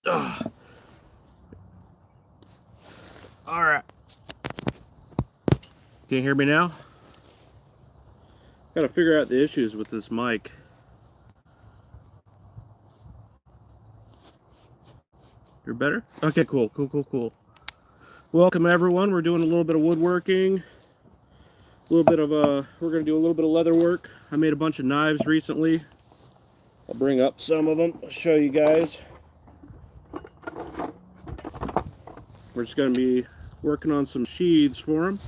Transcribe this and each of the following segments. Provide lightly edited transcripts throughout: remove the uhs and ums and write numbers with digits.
Ugh. All right. Can you hear me now? Got to figure out the issues with this mic. You're better? Okay, cool. Welcome everyone. We're doing a little bit of woodworking. We're going to do a little bit of leather work. I made a bunch of knives recently. I'll bring up some of them. I'll show you guys. We're just going to be working on some sheaths for them.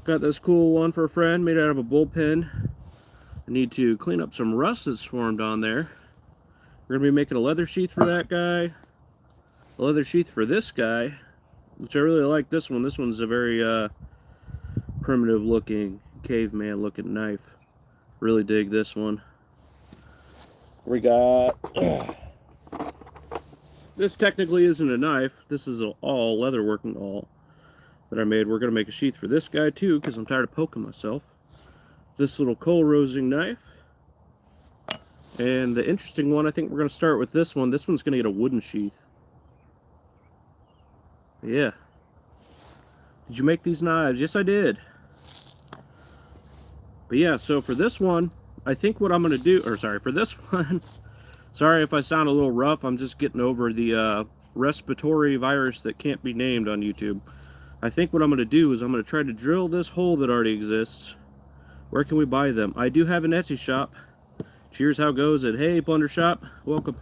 Got this cool one for a friend made out of a bullpen. I need to clean up some rust that's formed on there. We're going to be making a leather sheath for that guy. A leather sheath for this guy, which I really like this one. This one's a very primitive looking, caveman looking knife. Really dig this one. We got this technically isn't a knife. This is all leather working awl that I made. We're going to make a sheath for this guy too, because I'm tired of poking myself. This little coal rosing knife. And the interesting one, I think we're going to start with this one. This one's going to get a wooden sheath. Yeah. Did you make these knives? Yes, I did. But yeah, so for this one, I think what I'm going to do, or sorry, for this one, sorry if I sound a little rough, I'm just getting over the respiratory virus that can't be named on YouTube. I think what I'm going to do is I'm going to try to drill this hole that already exists. Where can we buy them? I do have an Etsy shop. Cheers, how goes it? Hey, Plunder Shop, welcome.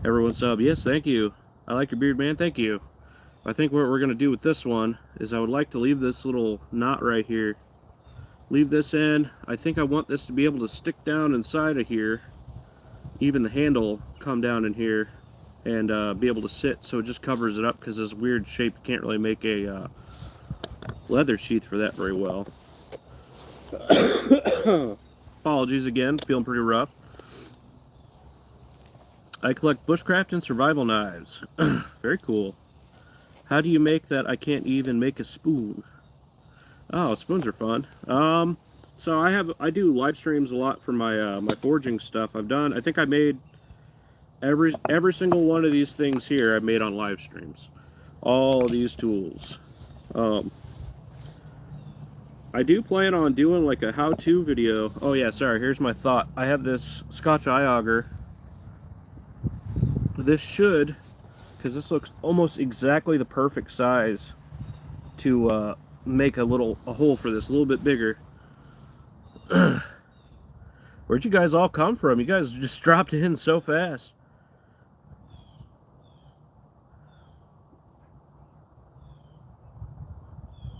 Everyone sub, yes, thank you. I like your beard, man, thank you. I think what we're going to do with this one is I would like to leave this little knot right here. Leave this in. I think I want this to be able to stick down inside of here. Even the handle come down in here and be able to sit, so it just covers it up, because this weird shape, you can't really make a leather sheath for that very well. Apologies again, feeling pretty rough. I collect bushcraft and survival knives. Very cool. How do you make that? I can't even make a spoon. Oh, spoons are fun. So I do live streams a lot for my my forging stuff. I think I made every single one of these things here I made on live streams. All of these tools. I do plan on doing like a how-to video. Oh yeah, sorry, here's my thought. I have this Scotch eye auger. This should, because this looks almost exactly the perfect size to make a hole for this, a little bit bigger. Where'd you guys all come from? You guys just dropped in so fast.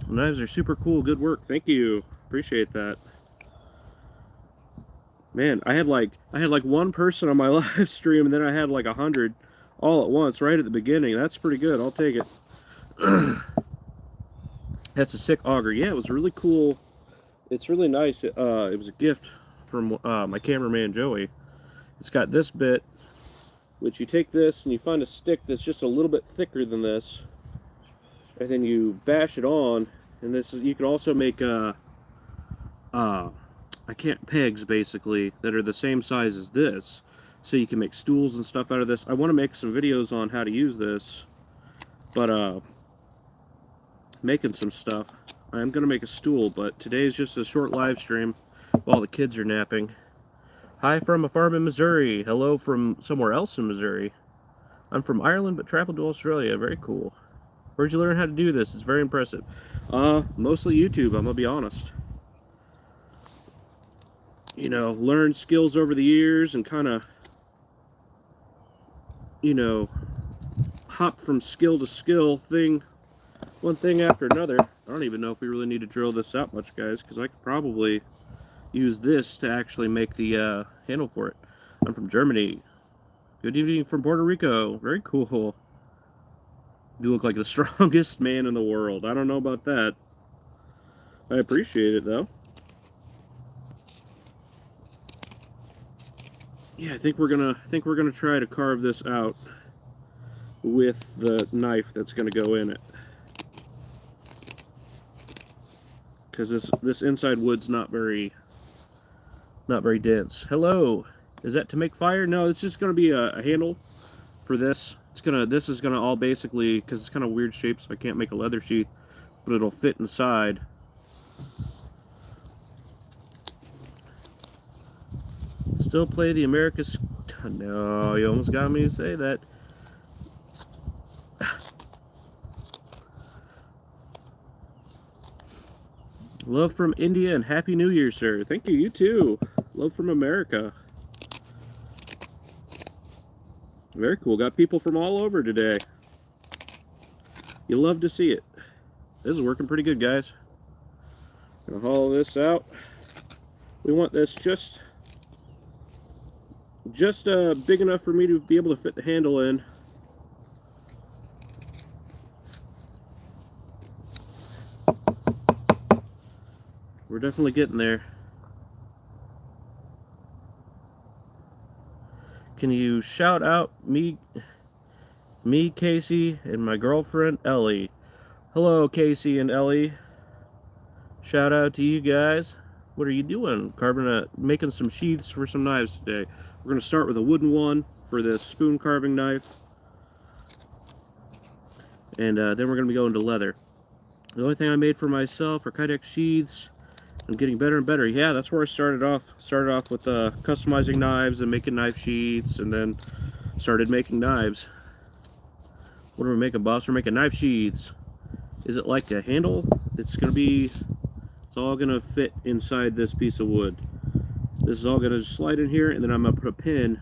Knives are super cool. Good work. Thank you. Appreciate that. Man, I had like one person on my live stream, and then I had like 100 all at once right at the beginning. That's pretty good. I'll take it. That's a sick auger. Yeah, it was really cool. It's really nice. It was a gift from my cameraman Joey. It's got this bit, which you take this and you find a stick that's just a little bit thicker than this, and then you bash it on. And this is, you can also make pegs basically that are the same size as this, so you can make stools and stuff out of this. I want to make some videos on how to use this, but making some stuff. I'm gonna make a stool, but today is just a short live stream while the kids are napping. Hi from a farm in Missouri. Hello from somewhere else in Missouri. I'm from Ireland but traveled to Australia. Very cool. Where'd you learn how to do this? It's very impressive. Mostly YouTube, I'm gonna be honest. You know, learned skills over the years and kind of, you know, hop from skill to skill, one thing after another. I don't even know if we really need to drill this out much, guys, because I could probably use this to actually make the handle for it. I'm from Germany. Good evening from Puerto Rico. Very cool. You look like the strongest man in the world. I don't know about that. I appreciate it though. Yeah, I think we're gonna try to carve this out with the knife that's gonna go in it, because this inside wood's not very dense. Hello. Is that to make fire? No, it's just going to be a handle for this. This is gonna all basically, because it's kind of weird shape, so I can't make a leather sheath, but it'll fit inside. Still play the America's. No, you almost got me to say that. Love from India and Happy New Year, sir. Thank you. You too. Love from America. Very cool. Got people from all over today. You love to see it. This is working pretty good, guys. Gonna haul this out. We want this just big enough for me to be able to fit the handle in. We're definitely getting there. Can you shout out me, Casey, and my girlfriend, Ellie? Hello, Casey and Ellie. Shout out to you guys. What are you doing? Making some sheaths for some knives today. We're going to start with a wooden one for this spoon carving knife. And then we're going to be going to leather. The only thing I made for myself are Kydex sheaths. I'm getting better and better. Yeah, that's where I started off. Started off with customizing knives and making knife sheaths, and then started making knives. What are we making, boss? We're making knife sheaths. Is it like a handle? It's all gonna fit inside this piece of wood. This is all gonna slide in here, and then I'm gonna put a pin.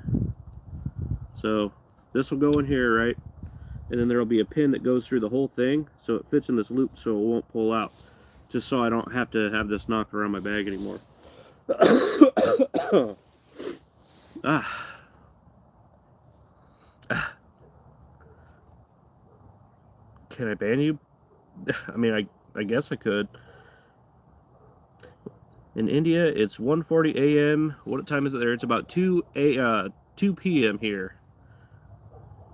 So this will go in here, right? And then there'll be a pin that goes through the whole thing, so it fits in this loop, so it won't pull out. Just so I don't have to have this knocked around my bag anymore. Can I ban you? I mean, I guess I could. In India, it's 1:40 a.m. What time is it there? It's about 2 p.m. here.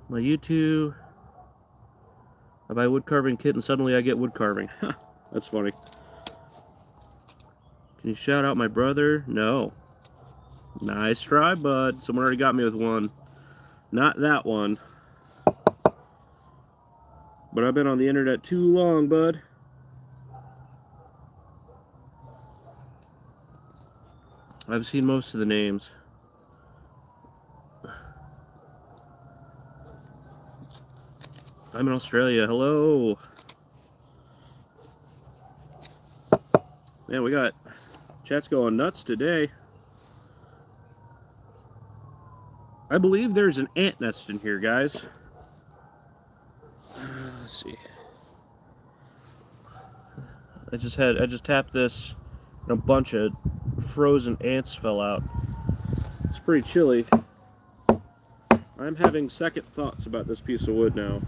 My YouTube. I buy wood carving kit and suddenly I get wood carving. That's funny. Can you shout out my brother? No. Nice try, bud. Someone already got me with one. Not that one. But I've been on the internet too long, bud. I've seen most of the names. I'm in Australia. Hello. Man, we got chat's going nuts today. I believe there's an ant nest in here, guys. Let's see. I just tapped this and a bunch of frozen ants fell out. It's pretty chilly. I'm having second thoughts about this piece of wood now.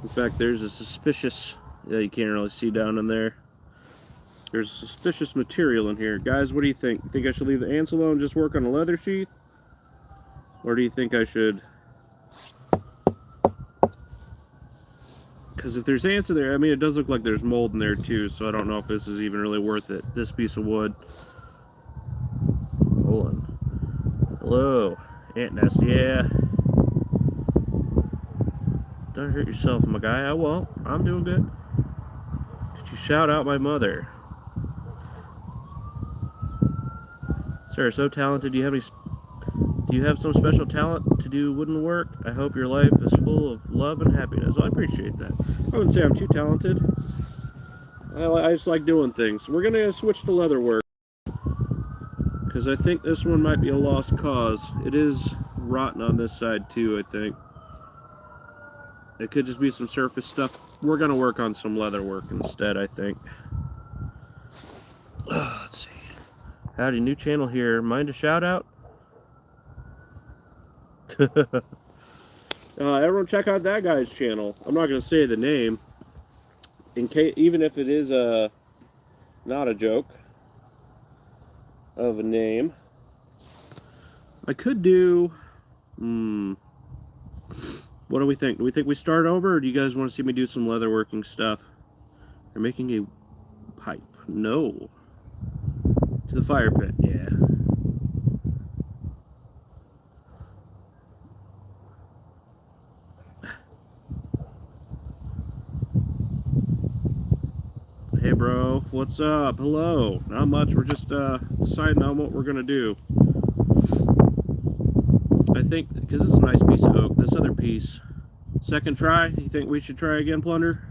In fact, there's a suspicious, yeah, you can't really see down in there. There's suspicious material in here. Guys, what do you think? You think I should leave the ants alone and just work on a leather sheath? Or do you think I should? Because if there's ants in there, I mean, it does look like there's mold in there too, so I don't know if this is even really worth it. This piece of wood. Hold on. Hello. Ant nest, yeah. Don't hurt yourself, my guy. I won't. I'm doing good. Could you shout out my mother? Sir, so talented. Do you have some special talent to do wooden work? I hope your life is full of love and happiness. Well, I appreciate that. I wouldn't say I'm too talented. I just like doing things. We're gonna switch to leather work because I think this one might be a lost cause. It is rotten on this side too, I think. It could just be some surface stuff. We're gonna work on some leather work instead, I think. Let's see. Howdy, new channel here. Mind a shout out? Everyone check out that guy's channel. I'm not gonna say the name, in case, even if it is not a joke of a name. I could do. What do we think? Do we think we start over, or do you guys want to see me do some leatherworking stuff? They're making a pipe. No. To the fire pit, yeah. bro? What's up? Hello. Not much. We're just deciding on what we're gonna do. I think because this is a nice piece of oak. This other piece, second try. You think we should try again, Plunder?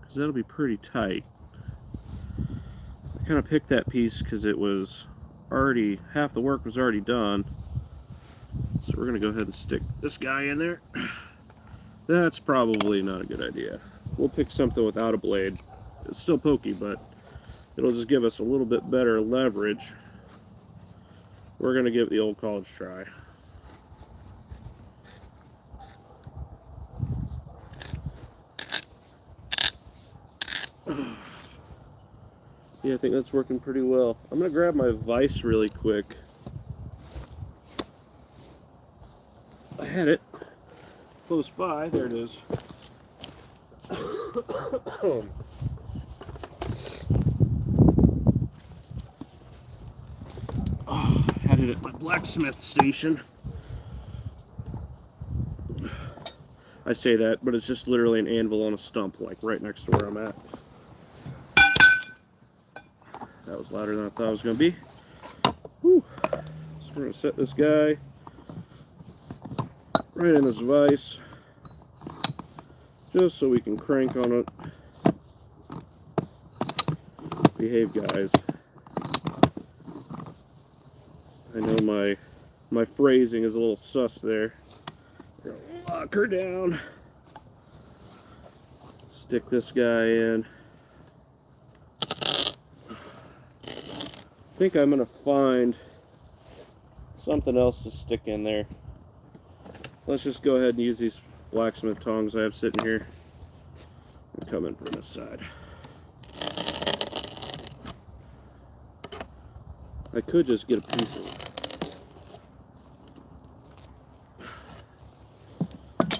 Because that'll be pretty tight. I kind of picked that piece because it was already, half the work was already done. So we're gonna go ahead and stick this guy in there. That's probably not a good idea. We'll pick something without a blade. It's still pokey, but it'll just give us a little bit better leverage. We're going to give it the old college try. Yeah, I think that's working pretty well. I'm going to grab my vise really quick. I had it close by. There it is. Had it at my blacksmith station. I say that, but it's just literally an anvil on a stump, like right next to where I'm at. That was louder than I thought it was going to be. Whew. So we're going to set this guy right in this vise, just so we can crank on it. Behave, guys. I know my phrasing is a little sus there. We're gonna lock her down. Stick this guy in. I think I'm gonna find something else to stick in there. Let's just go ahead and use these blacksmith tongs I have sitting here. And come in from this side. I could just get a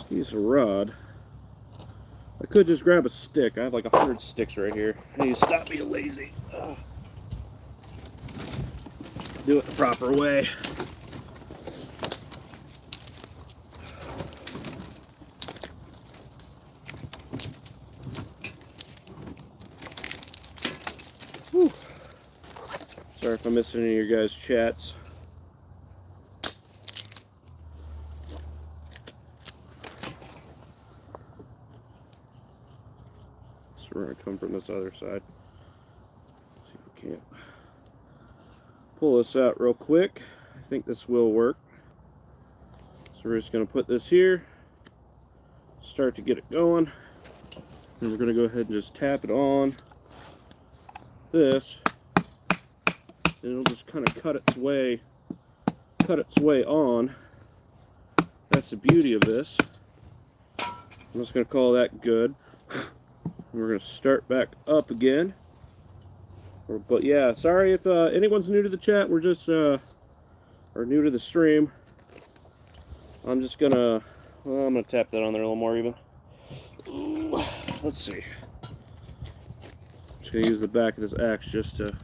piece of rod. I could just grab a stick. I have like 100 sticks right here. I need to stop being lazy. Do it the proper way. Whew. Sorry if I missed any of your guys' chats. So we're going to come from this other side. See if we can't pull this out real quick. I think this will work. So we're just going to put this here, start to get it going, and we're going to go ahead and just tap it on this, and it'll just kind of cut its way on. That's the beauty of this. I'm just going to call that good. We're going to start back up again. But yeah, sorry if anyone's new to the chat. We're just or new to the stream. I'm just gonna, well, I'm gonna tap that on there a little more even. Ooh, let's see. Just gonna use the back of this axe just to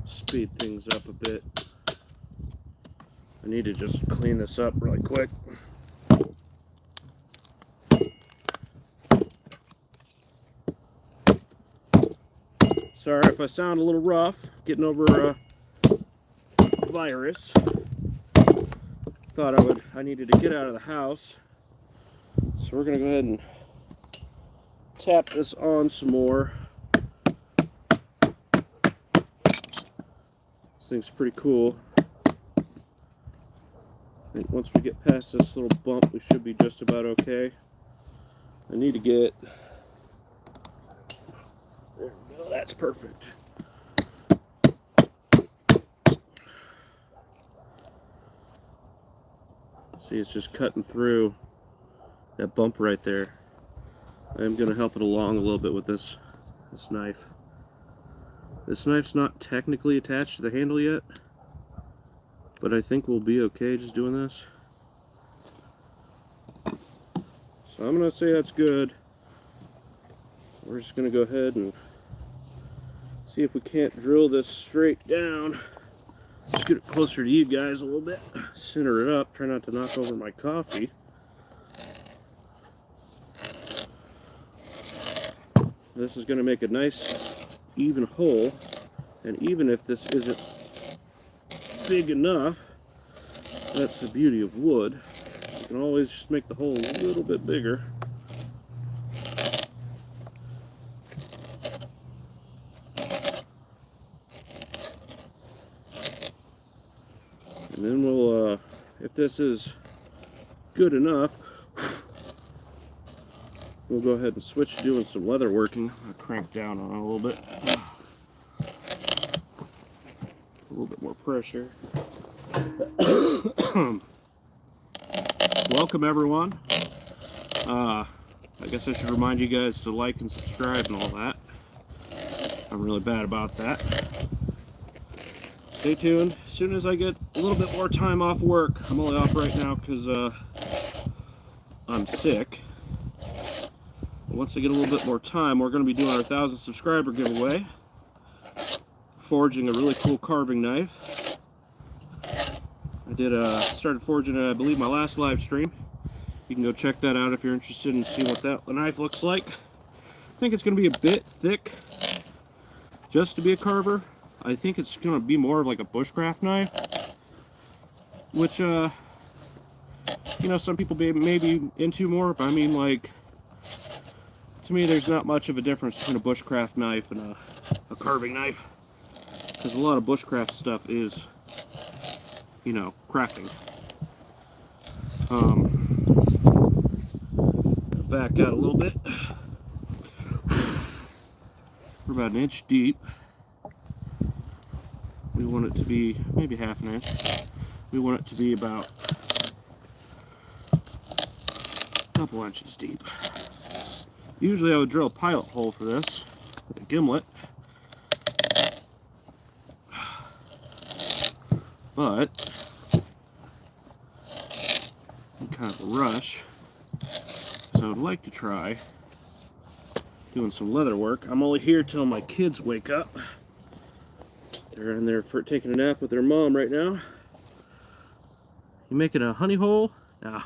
speed things up a bit. I need to just clean this up really quick. Sorry if I sound a little rough, getting over a virus. Thought I needed to get out of the house. So we're gonna go ahead and tap this on some more. This thing's pretty cool. I think once we get past this little bump, we should be just about okay. I need to get, there we go, that's perfect. See, it's just cutting through that bump right there. I'm going to help it along a little bit with this knife. This knife's not technically attached to the handle yet, but I think we'll be okay just doing this. So I'm going to say that's good. We're just going to go ahead and see if we can't drill this straight down. Just get it closer to you guys a little bit. Center it up. Try not to knock over my coffee. This is going to make a nice even hole, and even if this isn't big enough, that's the beauty of wood. You can always just make the hole a little bit bigger. And then we'll, if this is good enough, we'll go ahead and switch to doing some leather working. I'll crank down on it a little bit. A little bit more pressure. Welcome everyone. I guess I should remind you guys to like and subscribe and all that. I'm really bad about that. Stay tuned. As soon as I get a little bit more time off work, I'm only off right now because I'm sick. But once I get a little bit more time, we're going to be doing our 1,000 subscriber giveaway. Forging a really cool carving knife. I started forging it, I believe, my last live stream. You can go check that out if you're interested in seeing what the knife looks like. I think it's going to be a bit thick just to be a carver. I think it's going to be more of like a bushcraft knife, which, you know, some people may be into more, but I mean, like, to me, there's not much of a difference between a bushcraft knife and a carving knife, because a lot of bushcraft stuff is, you know, crafting. Back out a little bit. We're about an inch deep. We want it to be maybe half an inch. We want it to be about a couple inches deep. Usually I would drill a pilot hole for this with a gimlet, but I'm kind of a rush, because I would like to try doing some leather work. I'm only here till my kids wake up. They're in there for taking a nap with their mom right now. You making a honey hole? Nah.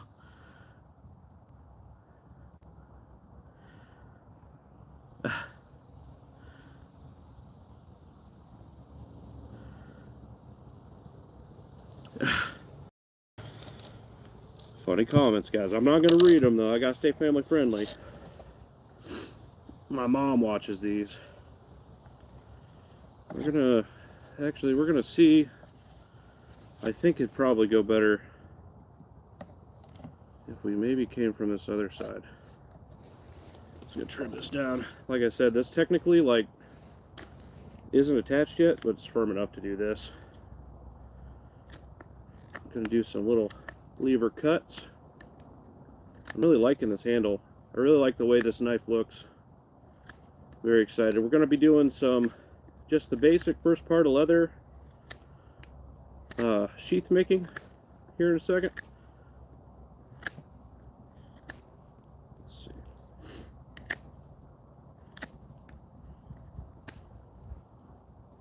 Funny comments, guys. I'm not going to read them, though. I got to stay family friendly. My mom watches these. We're going to see. I think it'd probably go better if we maybe came from this other side. Just going to trim this down. Like I said, this technically, like, isn't attached yet, but it's firm enough to do this. I'm going to do some little lever cuts. I'm really liking this handle. I really like the way this knife looks. Very excited. We're going to be doing just the basic first part of leather sheath making here in a second. Let's see.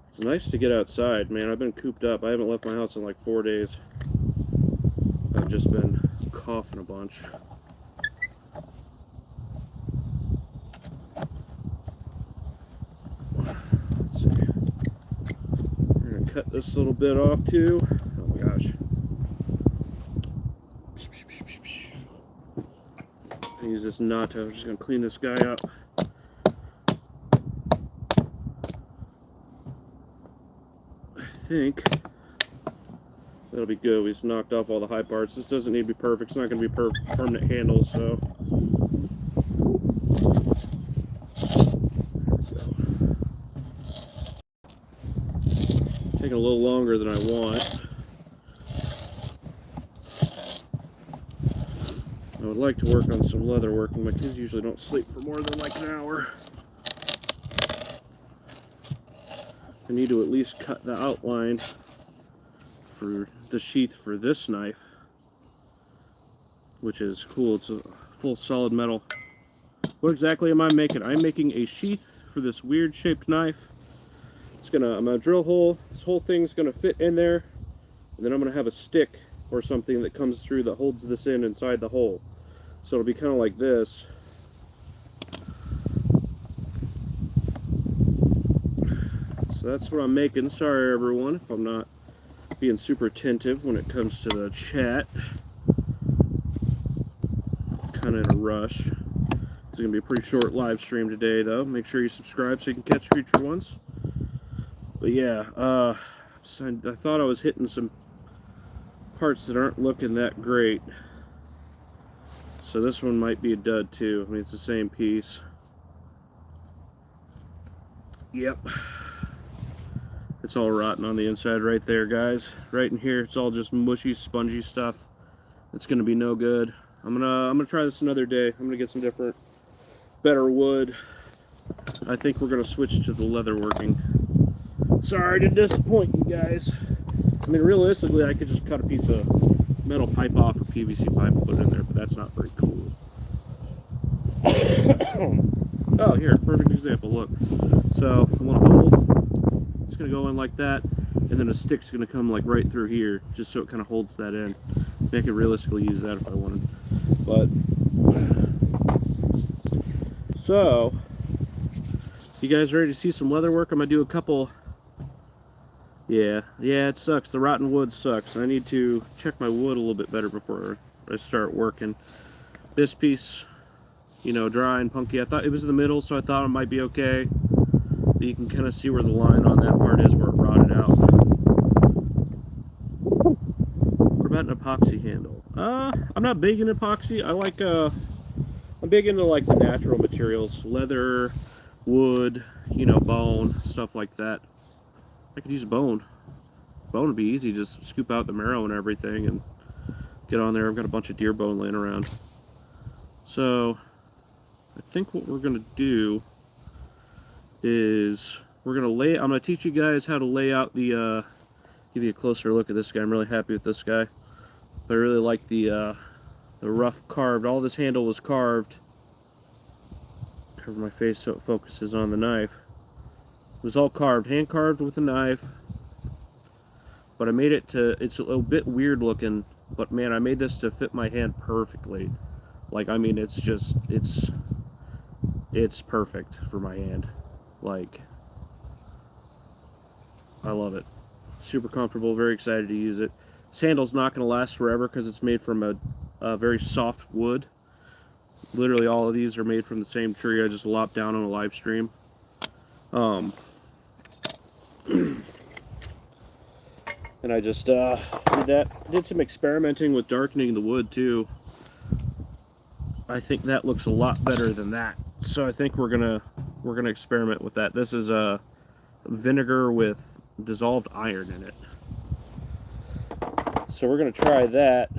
It's nice to get outside, man. I've been cooped up. I haven't left my house in like 4 days. I've just been coughing a bunch. Let's see. We're going to cut this little bit off too. Oh my gosh. Use this natto. I'm just going to clean this guy up. I think that'll be good. We just knocked off all the high parts. This doesn't need to be perfect. It's not going to be permanent handles, so. There we go. Taking a little longer than I want. I would like to work on some leather work, and my kids usually don't sleep for more than like an hour. I need to at least cut the outline for the sheath for this knife, which is cool. It's a full solid metal. What exactly am I making? I'm making a sheath for this weird shaped knife. I'm gonna drill a hole. This whole thing's gonna fit in there, and then I'm gonna have a stick or something that comes through that holds this in inside the hole. So it'll be kind of like this. So that's what I'm making. Sorry everyone if I'm not being super attentive when it comes to the chat. Kind of in a rush. It's going to be a pretty short live stream today though. Make sure you subscribe so you can catch future ones. But yeah, so I thought I was hitting some parts that aren't looking that great. So this one might be a dud too. I mean, it's the same piece. Yep. It's all rotten on the inside right there, guys. Right in here, it's all just mushy, spongy stuff. It's gonna be no good. I'm gonna try this another day. I'm gonna get some different, better wood. I think we're gonna switch to the leather working. Sorry to disappoint you guys. I mean, realistically, I could just cut a piece of metal pipe off or PVC pipe and put it in there, but that's not very cool. Oh, here, perfect example. Look. So I want a hole. It's gonna go in like that, and then a stick's gonna come like right through here, just so it kind of holds that in. I could realistically use that if I wanted. But so, you guys ready to see some leather work? I'm gonna do a couple. Yeah, it sucks. The rotten wood sucks. I need to check my wood a little bit better before I start working. This piece, you know, dry and punky. I thought it was in the middle, so I thought it might be okay. But you can kind of see where the line on that part is, where it rotted out. What about an epoxy handle? I'm not big in epoxy. I like, I'm big into like the natural materials. Leather, wood, you know, bone, stuff like that. I could use a bone. Bone would be easy, just scoop out the marrow and everything and get on there. I've got a bunch of deer bone laying around. So, I think what we're gonna do is I'm gonna teach you guys how to lay out the, give you a closer look at this guy. I'm really happy with this guy. But I really like the rough carved. All this handle was carved. Cover my face so it focuses on the knife. It was all carved, hand carved with a knife. But I made it to, it's a little bit weird looking, but man, I made this to fit my hand perfectly. Like, I mean, it's just, it's perfect for my hand. Like, I love it. Super comfortable, very excited to use it. This handle's not going to last forever because it's made from a very soft wood. Literally all of these are made from the same tree I just lopped down on a live stream. And I just did some experimenting with darkening the wood too. I think that looks a lot better than that. So I think we're gonna experiment with that. This is a vinegar with dissolved iron in it. So we're gonna try that.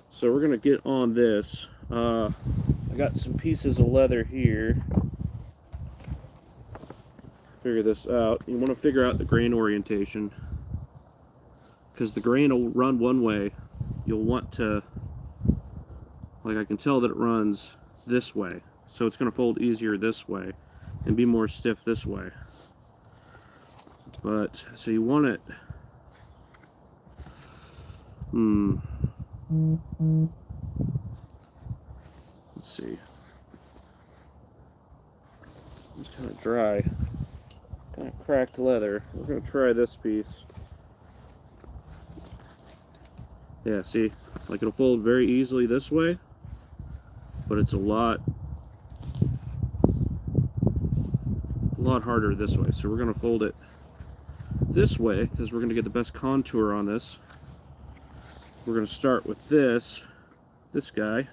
So we're gonna get on this. I got some pieces of leather here. Figure this out. You want to figure out the grain orientation, because the grain will run one way. You'll want to, like, I can tell that it runs this way, so it's going to fold easier this way and be more stiff this way. But so you want it, let's see, it's kind of dry. Kind of cracked leather. We're going to try this piece. Yeah, see, like it'll fold very easily this way, but it's a lot harder this way. So we're going to fold it this way because we're going to get the best contour on this. We're going to start with this guy.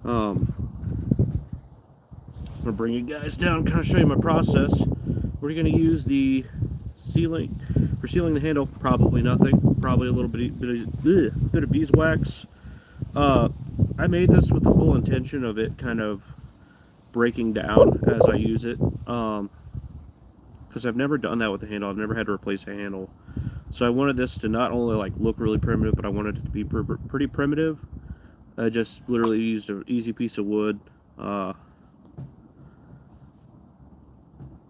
I'm going to bring you guys down, kind of show you my process. We're going to use the sealing, for sealing the handle, probably nothing. Probably a little bit of beeswax. I made this with the full intention of it kind of breaking down as I use it. Because I've never done that with the handle. I've never had to replace a handle. So I wanted this to not only like look really primitive, but I wanted it to be pretty primitive. I just literally used an easy piece of wood.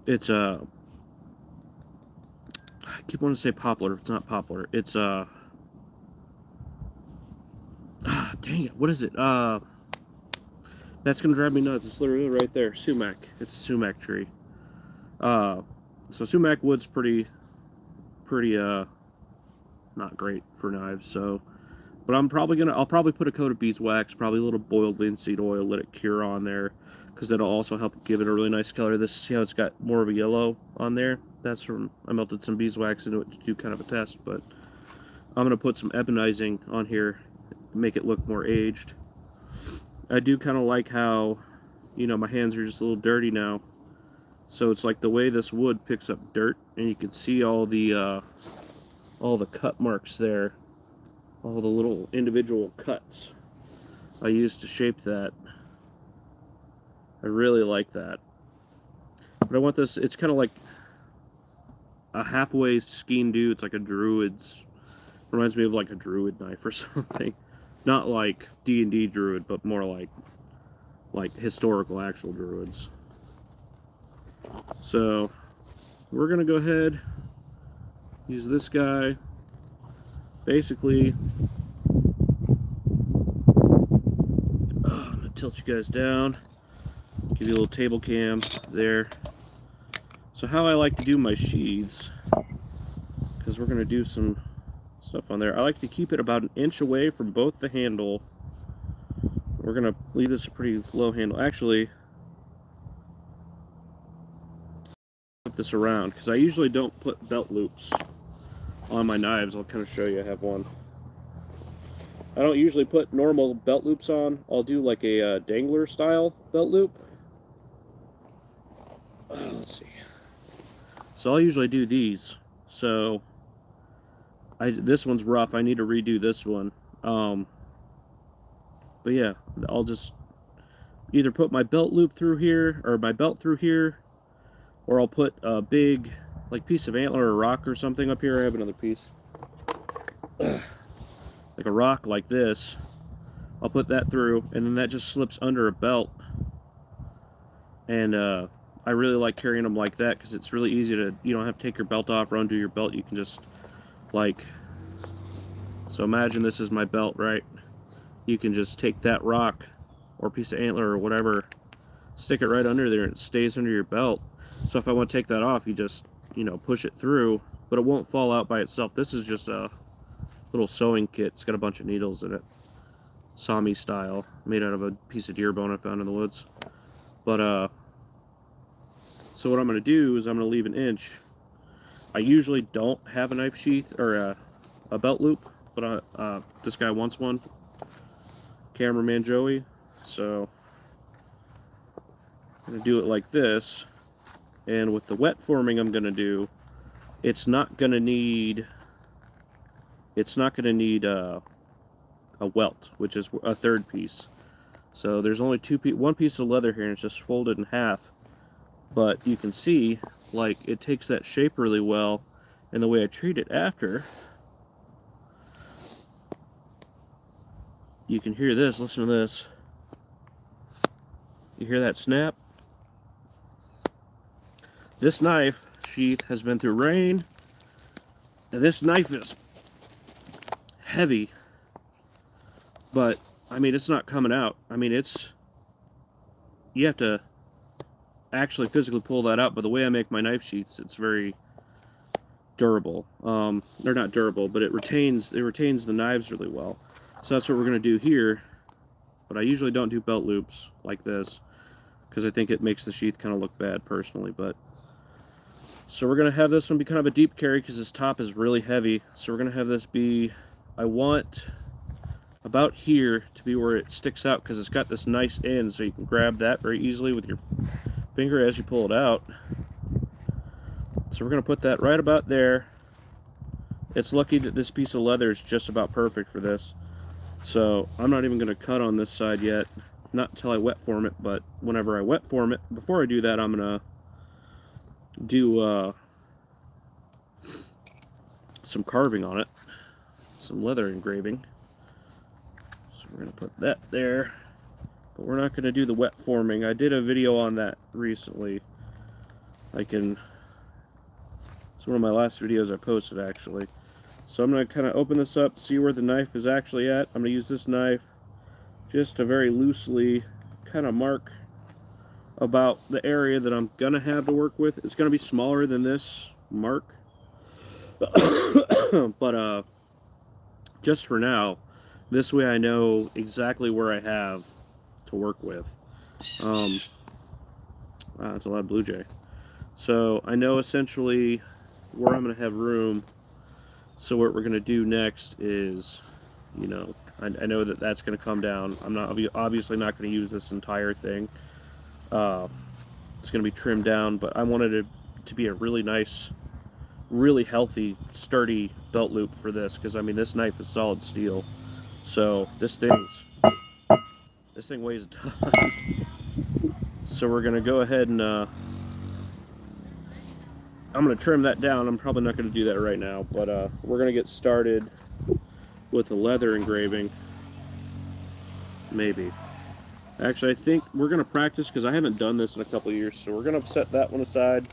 It's I keep wanting to say poplar. It's not poplar. It's dang it, what is it? That's gonna drive me nuts. It's literally right there. Sumac. It's a sumac tree. So sumac wood's pretty not great for knives. So, but I'll probably put a coat of beeswax, probably a little boiled linseed oil, let it cure on there, because that'll also help give it a really nice color. This, see how it's got more of a yellow on there? That's from, I melted some beeswax into it to do kind of a test, but I'm gonna put some ebonizing on here, make it look more aged. I do kind of like how, you know, my hands are just a little dirty now. So it's like the way this wood picks up dirt, and you can see all the cut marks there, all the little individual cuts I used to shape that. I really like that. But I want this, it's kind of like a halfway skein do. It's like a druid's, reminds me of like a druid knife or something. Not like D&D druid, but more like historical actual druids. So we're gonna go ahead, use this guy. Basically, I'm gonna tilt you guys down, give you a little table cam there. So how I like to do my sheaths, because we're gonna do some stuff on there, I like to keep it about an inch away from both the handle. We're gonna leave this a pretty low handle. Actually, flip this around, because I usually don't put belt loops on my knives. I'll kind of show you. I have one. I don't usually put normal belt loops on. I'll do like a dangler style belt loop. Let's see. So I'll usually do these. So this one's rough. I need to redo this one. But yeah, I'll just either put my belt loop through here, or my belt through here, or I'll put a big like piece of antler or rock or something up here. I have another piece. Like a rock like this. I'll put that through, and then that just slips under a belt. And I really like carrying them like that, because it's really easy to, you don't have to take your belt off or undo your belt. You can just, like, so imagine this is my belt, right? You can just take that rock or piece of antler or whatever, stick it right under there, and it stays under your belt. So if I want to take that off, you just, you know, push it through, but it won't fall out by itself. This is just a little sewing kit. It's got a bunch of needles in it, Sami style, made out of a piece of deer bone I found in the woods. But so what I'm going to do is I'm going to leave an inch. I usually don't have a knife sheath or a belt loop, but this guy wants one, cameraman Joey. So I'm going to do it like this. And with the wet forming I'm going to do, it's not going to need a welt, which is a third piece. So there's only one piece of leather here, and it's just folded in half. But you can see, like, it takes that shape really well, and the way I treat it after, you can hear this. Listen to this. You hear that snap? This knife sheath has been through rain, and this knife is heavy, but I mean, it's not coming out. I mean, you have to actually physically pull that out. But the way I make my knife sheaths, it's very durable. They're not durable, but it retains the knives really well. So that's what we're going to do here. But I usually don't do belt loops like this, because I think it makes the sheath kind of look bad personally. But so we're going to have this one be kind of a deep carry, because this top is really heavy. So we're going to have this be, I want about here to be where it sticks out, because it's got this nice end, so you can grab that very easily with your finger as you pull it out. So we're going to put that right about there. It's lucky that this piece of leather is just about perfect for this. So I'm not even going to cut on this side yet, not until I wet form it. But whenever I wet form it, before I do that, I'm going to do some carving on it, some leather engraving. So we're going to put that there, but we're not going to do the wet forming. I did a video on that recently. It's one of my last videos I posted, actually. So I'm going to kind of open this up, see where the knife is actually at. I'm going to use this knife just to very loosely kind of mark about the area that I'm gonna have to work with. It's gonna be smaller than this mark, but just for now, this way I know exactly where I have to work with. Wow, that's a lot of blue jay. So I know essentially where I'm gonna have room. So what we're gonna do next is, you know, I know that that's gonna come down. I'm not obviously not gonna use this entire thing. It's gonna be trimmed down, but I wanted it to be a really nice, really healthy, sturdy belt loop for this, because I mean this knife is solid steel. So this thing weighs a ton. So we're gonna go ahead and I'm gonna trim that down. I'm probably not gonna do that right now, but we're gonna get started with the leather engraving. Maybe. Actually, I think we're gonna practice, because I haven't done this in a couple of years. So we're gonna set that one aside,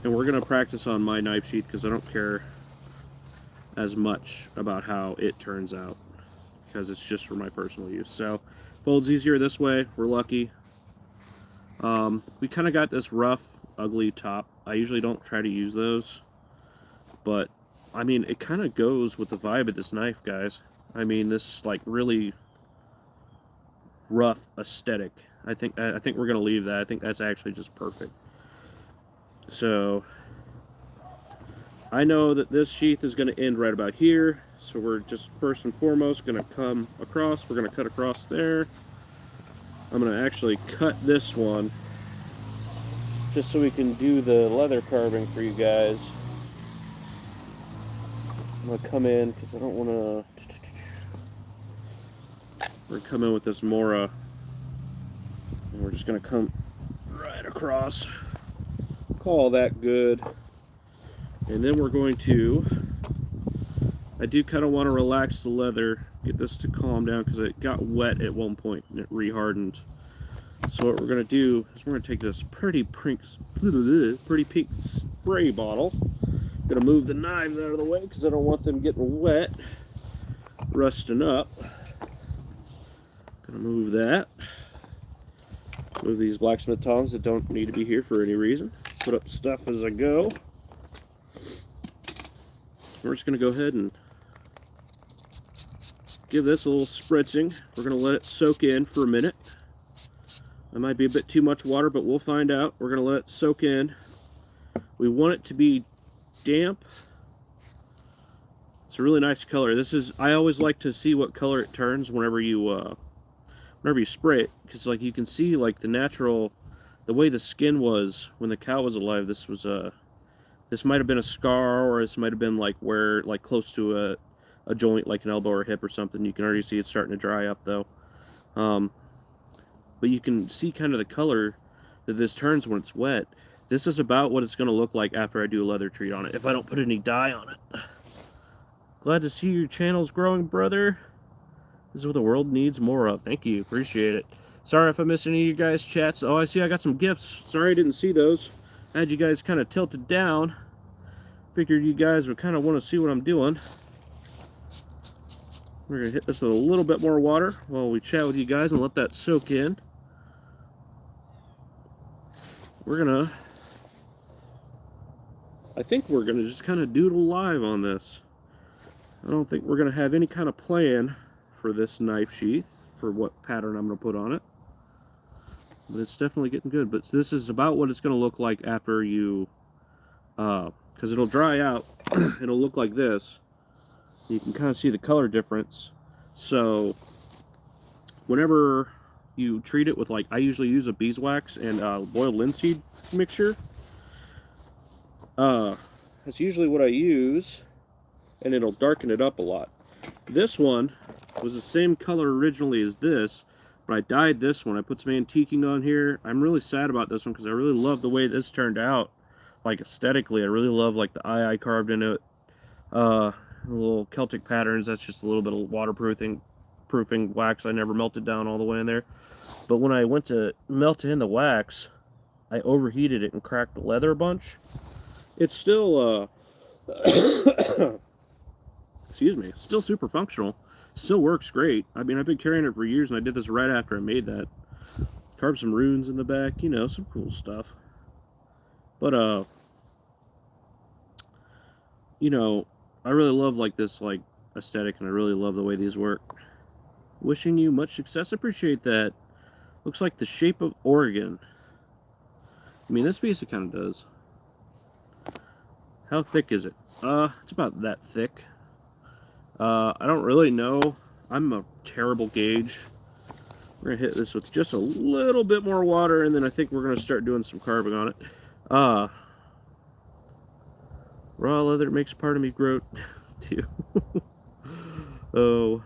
and we're gonna practice on my knife sheath, because I don't care as much about how it turns out, because it's just for my personal use. So folds easier this way. We're lucky. We kind of got this rough, ugly top. I usually don't try to use those, but I mean it kind of goes with the vibe of this knife, guys. I mean this like really rough aesthetic. I think we're gonna leave that. I think that's actually just perfect. So I know that this sheath is going to end right about here, so we're just first and foremost going to come across. We're going to cut across there. I'm going to actually cut this one just so we can do the leather carving for you guys. I'm going to come in because I don't want to... We're going to come in with this Mora, and we're just going to come right across. Call that good. And then we're going to, I do kind of want to relax the leather, get this to calm down, because it got wet at one point and it rehardened. So what we're going to do is we're going to take this pretty pink spray bottle. I'm going to move the knives out of the way because I don't want them getting wet, rusting up. Going to move that. Move these blacksmith tongs that don't need to be here for any reason. Put up stuff as I go. We're just going to go ahead and give this a little spritzing. We're going to let it soak in for a minute. It might be a bit too much water, but we'll find out. We're going to let it soak in. We want it to be damp. It's a really nice color. This is, I always like to see what color it turns whenever you spray it, because like you can see like the natural, the way the skin was when the cow was alive. This was this might have been a scar, or this might have been like where, like close to a joint, like an elbow or hip or something. You can already see it's starting to dry up though. But you can see kind of the color that this turns when it's wet. This is about what it's going to look like after I do a leather treat on it, if I don't put any dye on it. Glad to see your channel's growing, brother. This is what the world needs more of. Thank you, appreciate it. Sorry if I missed any of you guys' chats. Oh, I see I got some gifts. Sorry I didn't see those. I had you guys kind of tilted down. Figured you guys would kind of want to see what I'm doing. We're going to hit this with a little bit more water while we chat with you guys and let that soak in. I think we're going to just kind of doodle live on this. I don't think we're going to have any kind of plan for this knife sheath, for what pattern I'm going to put on it. But it's definitely getting good. But this is about what it's going to look like after you, because it'll dry out. It'll look like this. You can kind of see the color difference. So whenever you treat it with, like, I usually use a beeswax and boiled linseed mixture. That's usually what I use, and it'll darken it up a lot. This one was the same color originally as this, but I dyed this one. I put some antiquing on here. I'm really sad about this one because I really love the way this turned out, like aesthetically. I really love like the eye I carved in it, little Celtic patterns. That's just a little bit of waterproofing wax. I never melted down all the way in there, but when I went to melt in the wax, I overheated it and cracked the leather a bunch. It's still excuse me, still super functional, still works great. I mean, I've been carrying it for years, and I did this right after I made that Carve some runes in the back, you know, some cool stuff. But you know, I really love like this like aesthetic, and I really love the way these work. Wishing you much success. Appreciate that. Looks like the shape of Oregon. I mean, this piece it kind of does. How thick is it? It's about that thick. I don't really know. I'm a terrible gauge. We're gonna hit this with just a little bit more water, and then I think we're gonna start doing some carving on it. Raw leather makes part of me grow too. Oh,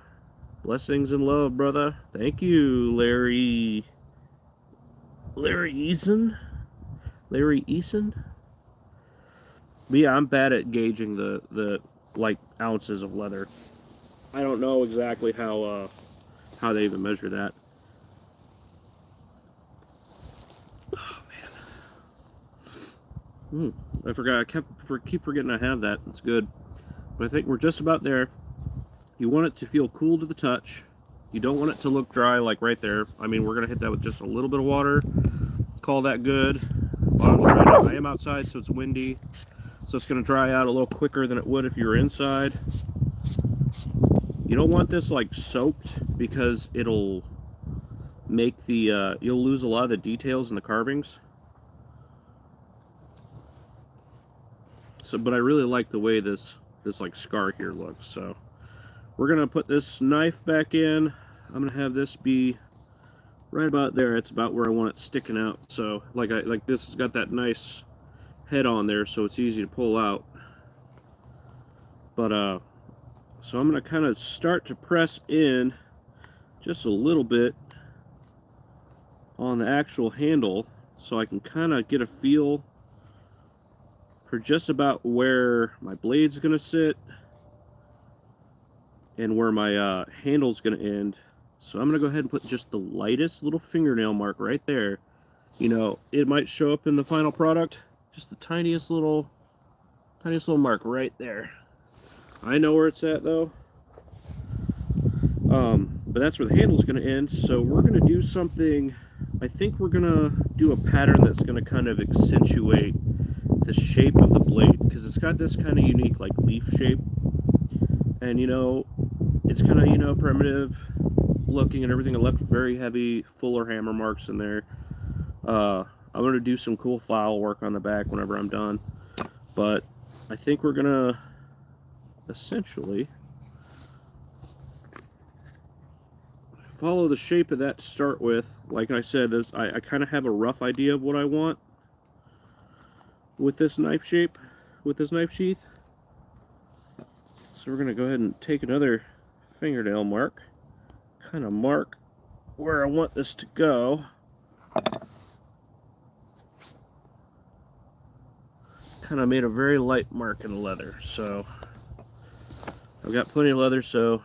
blessings and love, brother. Thank you, Larry. Larry Eason. But yeah, I'm bad at gauging the like ounces of leather. I don't know exactly how they even measure that. Oh man, I forgot. I keep forgetting I have that. It's good, but I think we're just about there. You want it to feel cool to the touch. You don't want it to look dry like right there. I mean, we're gonna hit that with just a little bit of water. Call that good. Bottom's dried out. I am outside, so it's windy, so it's gonna dry out a little quicker than it would if you were inside. You don't want this like soaked, because it'll make the you'll lose a lot of the details in the carvings. So, but I really like the way this like scar here looks. So we're gonna put this knife back in. I'm gonna have this be right about there. It's about where I want it sticking out. So like this has got that nice head on there, so it's easy to pull out. But so I'm gonna kind of start to press in just a little bit on the actual handle, so I can kind of get a feel for just about where my blade's gonna sit and where my handle's gonna end. So I'm gonna go ahead and put just the lightest little fingernail mark right there. You know, it might show up in the final product, just the tiniest little mark right there. I know where it's at though. But that's where the handle's gonna end. So we're gonna do something. I think we're gonna do a pattern that's gonna kind of accentuate the shape of the blade, because it's got this kind of unique like leaf shape, and you know, it's kind of, you know, primitive looking and everything. I left very heavy fuller hammer marks in there. I'm gonna do some cool file work on the back whenever I'm done, but I think we're gonna essentially follow the shape of that to start with. Like I said, I kind of have a rough idea of what I want with this knife shape, with this knife sheath. So we're gonna go ahead and take another fingernail mark, kind of mark where I want this to go. Kind of made a very light mark in the leather, so I've got plenty of leather. So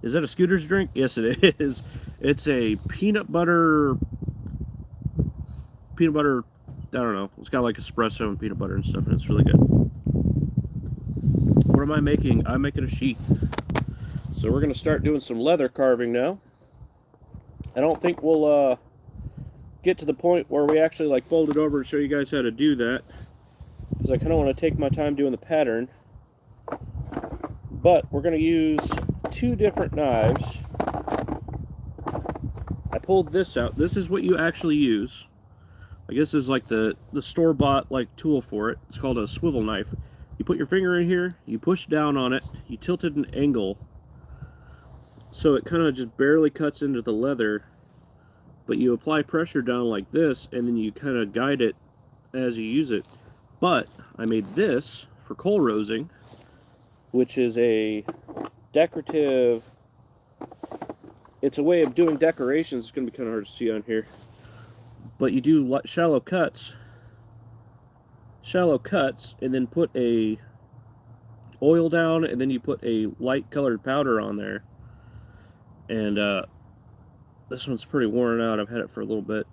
is that a Scooter's drink? Yes, it is. It's a peanut butter, I don't know. It's got like espresso and peanut butter and stuff, and it's really good. What am I making? I'm making a sheath. So we're going to start doing some leather carving now. I don't think we'll get to the point where we actually like fold it over and show you guys how to do that, because I kind of want to take my time doing the pattern. But we're going to use two different knives. I pulled this out. This is what you actually use. I guess this is like the store-bought like tool for it. It's called a swivel knife. You put your finger in here, you push down on it, you tilt it at an angle, so it kind of just barely cuts into the leather, but you apply pressure down like this, and then you kind of guide it as you use it. But I made this for coal rosing, which is a decorative, it's a way of doing decorations. It's going to be kind of hard to see on here, but you do shallow cuts, and then put a oil down, and then you put a light colored powder on there. And this one's pretty worn out. I've had it for a little bit.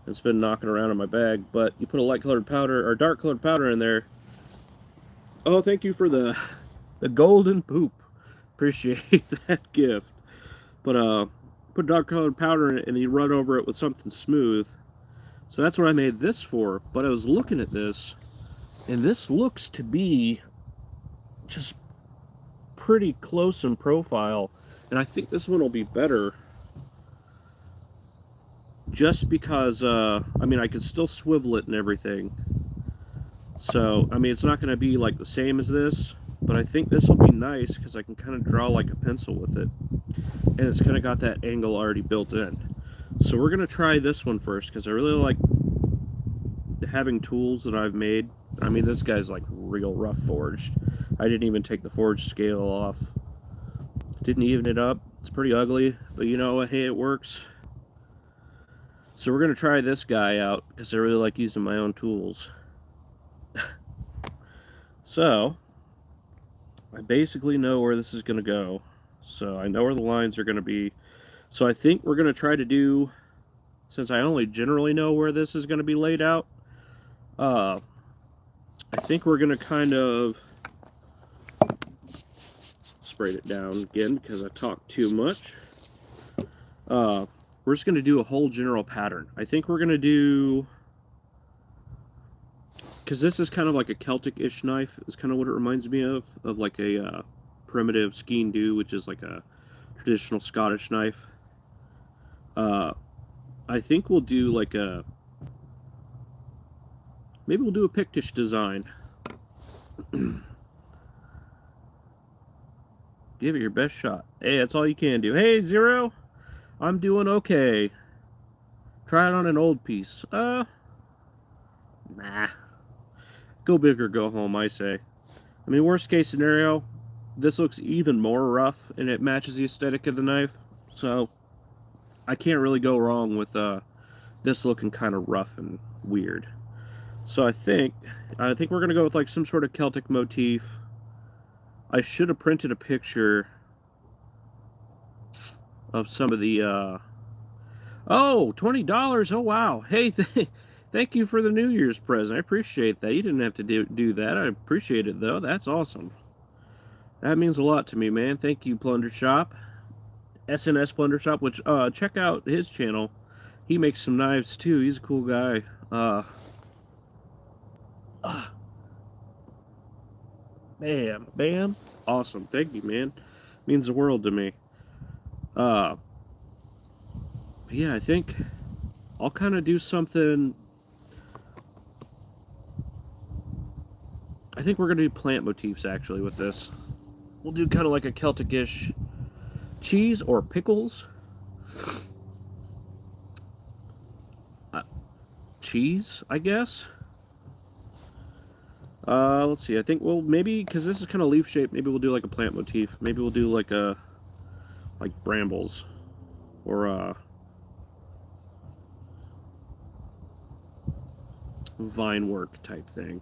It's been knocking around in my bag, but you put a light colored powder or dark colored powder in there. Oh, thank you for the golden poop. Appreciate that gift. But put dark colored powder in it, and you run over it with something smooth. So that's what I made this for. But I was looking at this, and this looks to be just pretty close in profile, and I think this one will be better just because I mean, I can still swivel it and everything, so I mean, it's not going to be like the same as this, but I think this will be nice because I can kind of draw like a pencil with it, and it's kind of got that angle already built in. So we're going to try this one first because I really like having tools that I've made. I mean, this guy's like real rough forged. I didn't even take the forged scale off. Didn't even it up. It's pretty ugly, but you know what? Hey, it works. So we're going to try this guy out because I really like using my own tools. So, I basically know where this is going to go. So I know where the lines are going to be. So I think we're going to try to do, since I only generally know where this is going to be laid out, I think we're going to kind of sprayed it down again because I talked too much. We're just going to do a whole general pattern. I think we're going to do, because this is kind of like a Celtic-ish knife, is kind of what it reminds me of like a primitive skene dhu, which is like a traditional Scottish knife. I think we'll do like a, maybe we'll do a Pictish design. Give it your best shot. Hey, that's all you can do. Hey, Zero, I'm doing okay. Try it on an old piece. Nah. Go big or go home, I say. I mean, worst case scenario, this looks even more rough and it matches the aesthetic of the knife. So, I can't really go wrong with this looking kind of rough and weird. So I think we're going to go with like some sort of Celtic motif. I should have printed a picture of some of the, oh, $20. Oh, wow. Hey, thank you for the New Year's present. I appreciate that. You didn't have to do that. I appreciate it, though. That's awesome. That means a lot to me, man. Thank you, Plunder Shop. SNS Plunder Shop, which, check out his channel. He makes some knives, too. He's a cool guy. Bam, bam. Awesome. Thank you, man. Means the world to me. Yeah, I think I'll kind of do something. I think we're going to do plant motifs, actually, with this. We'll do kind of like a Celtic-ish cheese or pickles. Cheese, I guess. Let's see. I think we'll maybe, because this is kind of leaf shaped, maybe we'll do like a plant motif. Maybe we'll do like a, like brambles, or vine work type thing.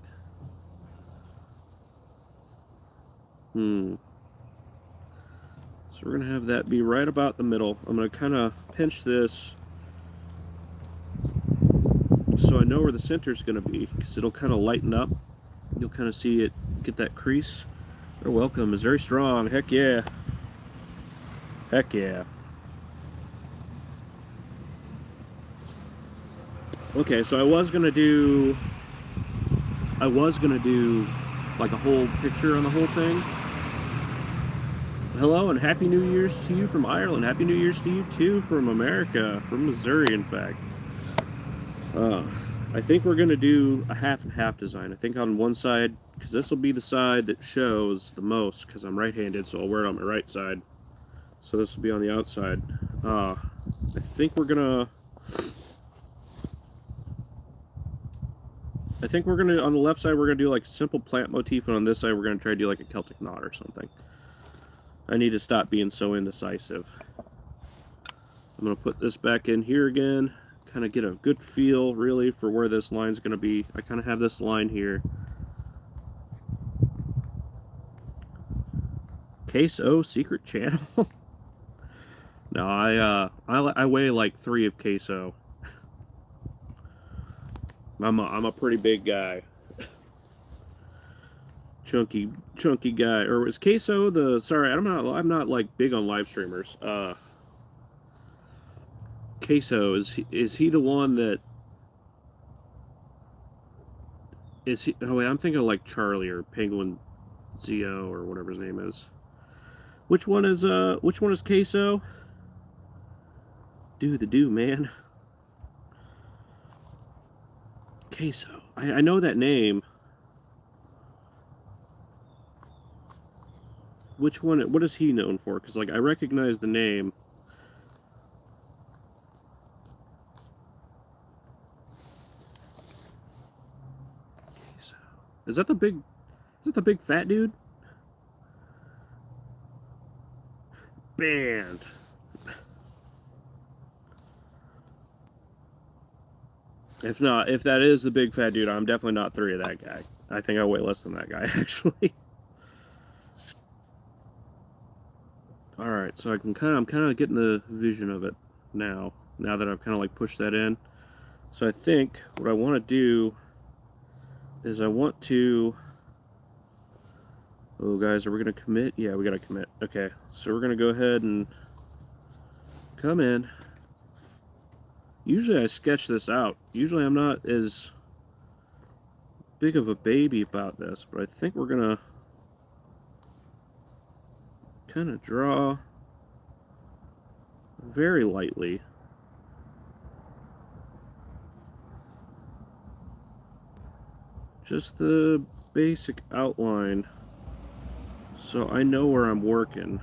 So we're gonna have that be right about the middle. I'm gonna kind of pinch this so I know where the center is gonna be, because it'll kind of lighten up. You'll kind of see it get that crease. You're welcome. It's very strong. Heck yeah. Heck yeah. Okay, so I was gonna do like a whole picture on the whole thing. Hello and Happy New Year's to you from Ireland. Happy New Year's to you too from America, from Missouri, in fact. I think we're gonna do a half and half design. I think on one side, because this will be the side that shows the most, because I'm right-handed, so I'll wear it on my right side. So this will be on the outside. I think we're gonna on the left side we're gonna do like a simple plant motif, and on this side we're gonna try to do like a Celtic knot or something. I need to stop being so indecisive. I'm gonna put this back in here again, kind of get a good feel really for where this line's gonna be. I kind of have this line here. Case O secret channel. No, I weigh like 3 of queso. I'm a pretty big guy. Chunky guy. Or is queso the, sorry, I'm not like big on live streamers. Queso, is he the one that is he? Oh wait, I'm thinking of like Charlie or Penguin Zio or whatever his name is. Which one is Queso? Do the do, man. Queso. I know that name. Which one? What is he known for? Because like I recognize the name. Queso. Is that the big? Is that the big fat dude? Band. If not, if that is the big fat dude, I'm definitely not 3 of that guy. I think I weigh less than that guy, actually. Alright, so I'm kind of getting the vision of it now that I've kind of like pushed that in. So I think what I want to do is I want to... Oh, guys, are we going to commit? Yeah, we got to commit. Okay, so we're going to go ahead and come in. Usually I sketch this out. Usually I'm not as big of a baby about this, but I think we're going to kind of draw very lightly. Just the basic outline, so I know where I'm working.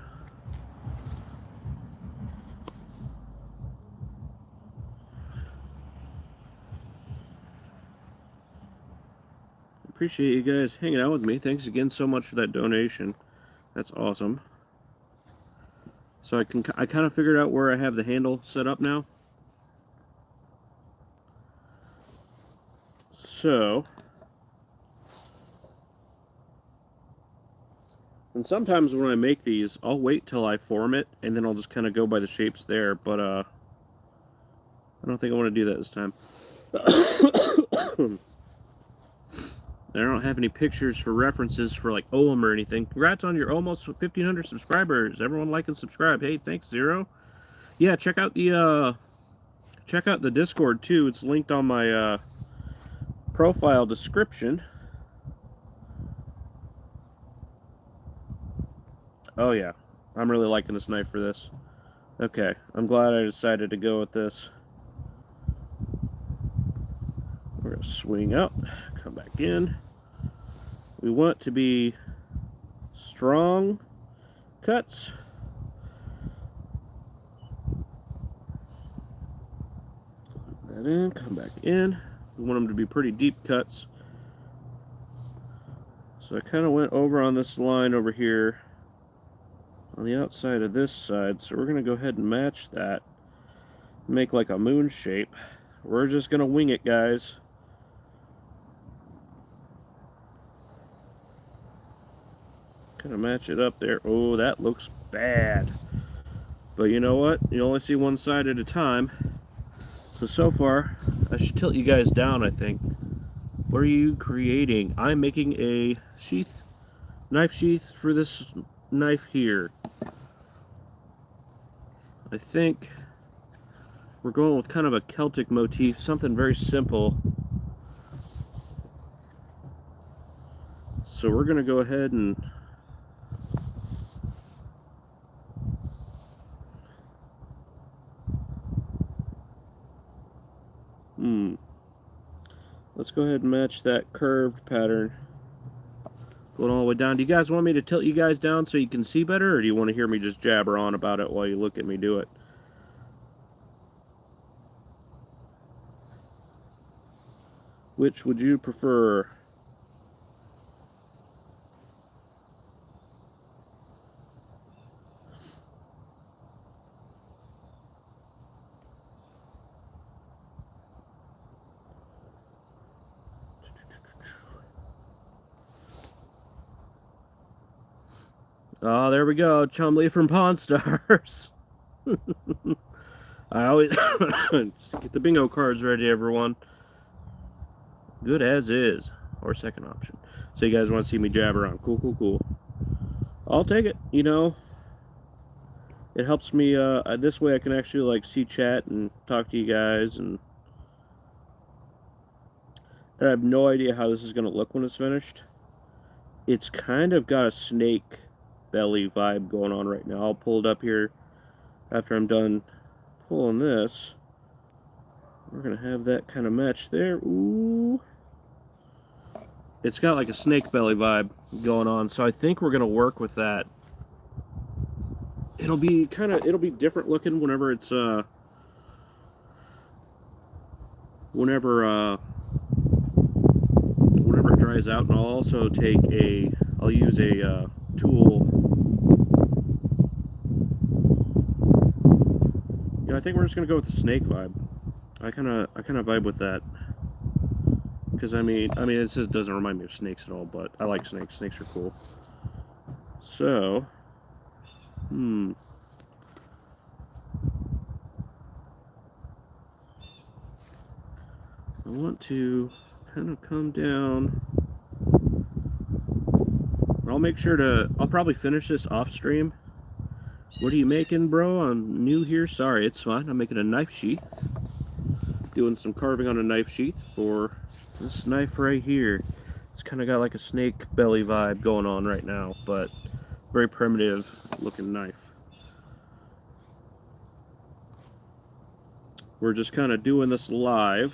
Appreciate you guys hanging out with me. Thanks again so much for that donation. That's awesome. So I kind of figured out where I have the handle set up now. So, and sometimes when I make these, I'll wait till I form it, and then I'll just kind of go by the shapes there, but I don't think I want to do that this time. I don't have any pictures for references for like OM or anything. Congrats on your almost 1,500 subscribers. Everyone like and subscribe. Hey, thanks, Zero. Yeah, check out the Discord too. It's linked on my profile description. Oh yeah, I'm really liking this knife for this. Okay, I'm glad I decided to go with this. We're gonna swing out, come back in. We want to be strong cuts. That in, come back in. We want them to be pretty deep cuts. So I kind of went over on this line over here on the outside of this side. So we're going to go ahead and match that. Make like a moon shape. We're just going to wing it, guys. Kind of match it up there. Oh, that looks bad. But you know what? You only see one side at a time. So far, I should tilt you guys down, I think. What are you creating? I'm making a sheath, knife sheath for this knife here. I think we're going with kind of a Celtic motif, something very simple. So we're going to go ahead and let's go ahead and match that curved pattern going all the way down. Do you guys want me to tilt you guys down so you can see better, or do you want to hear me just jabber on about it while you look at me do it? Which would you prefer? Oh, there we go. Chumley from Pawn Stars. I always get the bingo cards ready, everyone. Good as is. Or second option. So you guys want to see me jabber on. Cool, cool, cool. I'll take it. You know, it helps me, this way I can actually like see chat and talk to you guys, and I have no idea how this is going to look when it's finished. It's kind of got a snake belly vibe going on right now. I'll pull it up here after I'm done pulling this. We're going to have that kind of match there. Ooh. It's got like a snake belly vibe going on, so I think we're going to work with that. It'll be different looking whenever it's whenever it dries out, and I'll also I'll use a tool. I think we're just gonna go with the snake vibe. I kind of vibe with that, because I mean it says it doesn't remind me of snakes at all, but I like snakes. Snakes are cool. So, I want to kind of come down. I'll make sure I'll probably finish this off stream. What are you making, bro? I'm new here. Sorry, it's fine. I'm making a knife sheath. Doing some carving on a knife sheath for this knife right here. It's kind of got like a snake belly vibe going on right now, but very primitive looking knife. We're just kind of doing this live.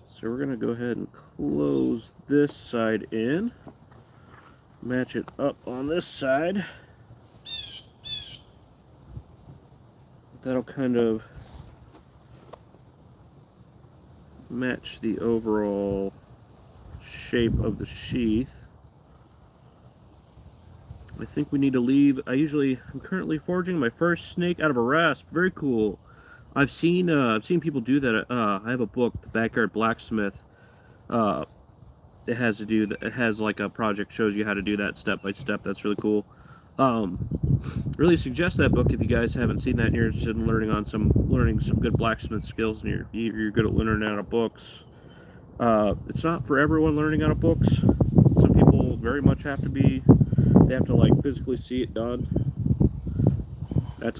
So we're going to go ahead and close this side in. Match it up on this side. That'll kind of match the overall shape of the sheath. I think we need to leave. I'm currently forging my first snake out of a rasp. Very cool. I've seen people do that. I have a book, The Backyard Blacksmith. It has like a project, shows you how to do that step by step. That's really cool. Really suggest that book if you guys haven't seen that and you're interested in learning some good blacksmith skills, and you're good at learning out of books. It's not for everyone learning out of books. Some people very much have to like physically see it done.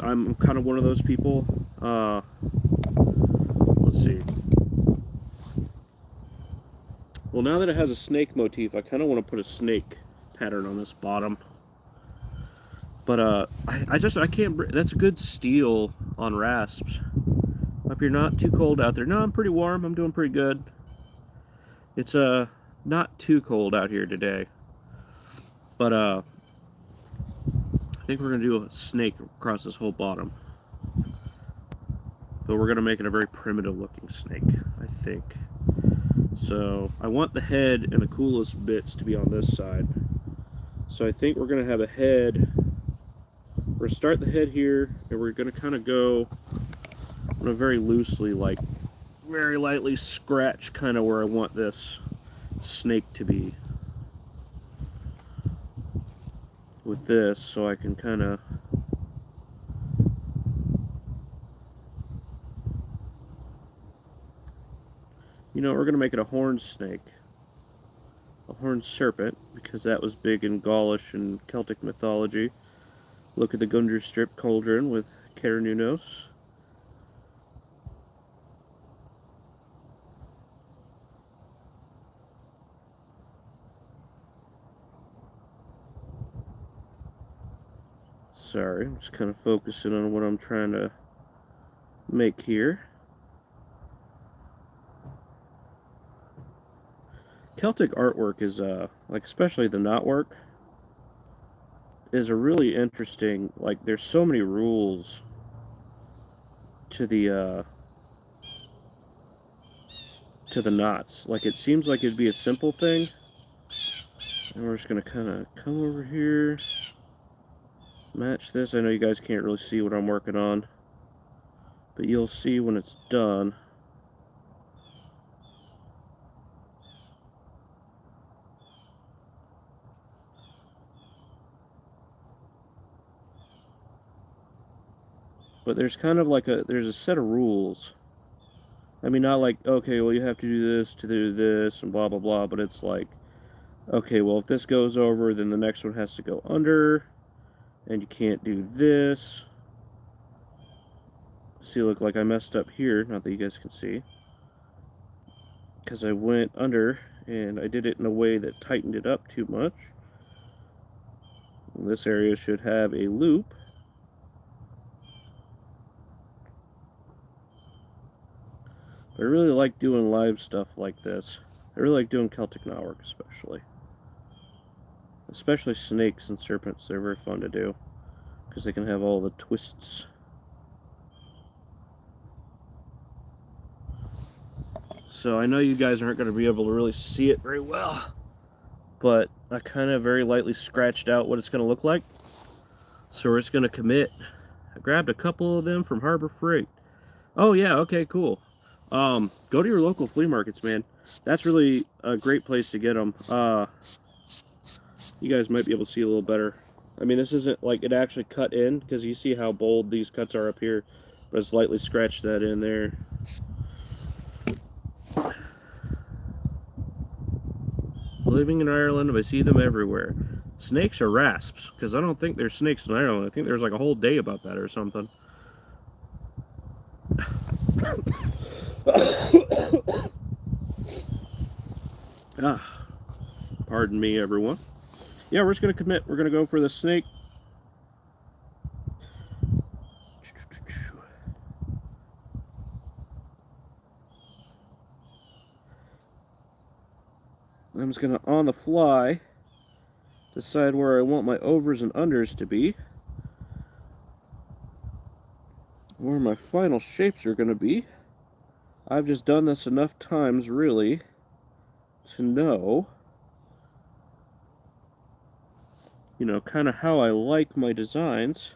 I'm kind of one of those people. Let's see. Well, now that it has a snake motif, I kind of want to put a snake pattern on this bottom. But I can't. That's a good steel on rasps. Hope you're not too cold out there. No, I'm pretty warm. I'm doing pretty good. It's not too cold out here today. But I think we're gonna do a snake across this whole bottom. But we're gonna make it a very primitive looking snake, I think. So I want the head and the coolest bits to be on this side. So I think we're gonna have a head. We're gonna start the head here, and we're gonna kind of go, I'm gonna very loosely, like very lightly scratch kind of where I want this snake to be with this, so I can kind of we're gonna make it a horned snake, a horned serpent, because that was big in Gaulish and Celtic mythology. Look at the Gundr strip cauldron with Cernunnos. Sorry, I'm just kind of focusing on what I'm trying to make here. Celtic artwork is, like especially the knotwork, is a really interesting, like there's so many rules to the knots. Like it seems like it'd be a simple thing. And we're just gonna kind of come over here, match this. I know you guys can't really see what I'm working on, but you'll see when it's done. But there's kind of like there's a set of rules. I mean, not like, okay, well, you have to do this and blah, blah, blah, but it's like, Okay, well, if this goes over, then the next one has to go under, and you can't do this. See, look, like I messed up here, not that you guys can see, because I went under, and I did it in a way that tightened it up too much. And this area should have a loop. I really like doing live stuff like this. I really like doing Celtic knotwork, especially snakes and serpents. They're very fun to do because they can have all the twists. So I know you guys aren't going to be able to really see it very well, but I kind of very lightly scratched out what it's going to look like. So we're just going to commit. I grabbed a couple of them from Harbor Freight. Oh yeah, okay, cool. Go to your local flea markets, man. That's really a great place to get them. You guys might be able to see a little better. I mean, this isn't like it actually cut in, because you see how bold these cuts are up here, but it's lightly scratched that in there. Living in Ireland, I see them everywhere. Snakes or rasps? Because I don't think there's snakes in Ireland. I think there's like a whole day about that or something. Pardon me, everyone. Yeah, we're just going to commit. We're going to go for the snake. I'm just going to, on the fly, decide where I want my overs and unders to be. Where my final shapes are going to be. I've just done this enough times, really, to know, you know, kind of how I like my designs.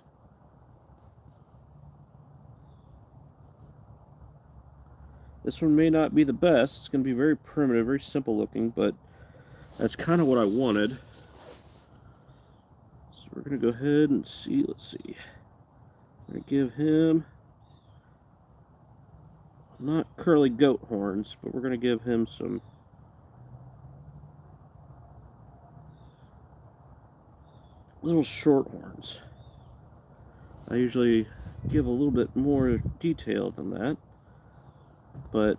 This one may not be the best. It's going to be very primitive, very simple looking, but that's kind of what I wanted. So we're going to go ahead and see. Let's see. I'm going to give him, not curly goat horns, but we're going to give him some little short horns. I usually give a little bit more detail than that, but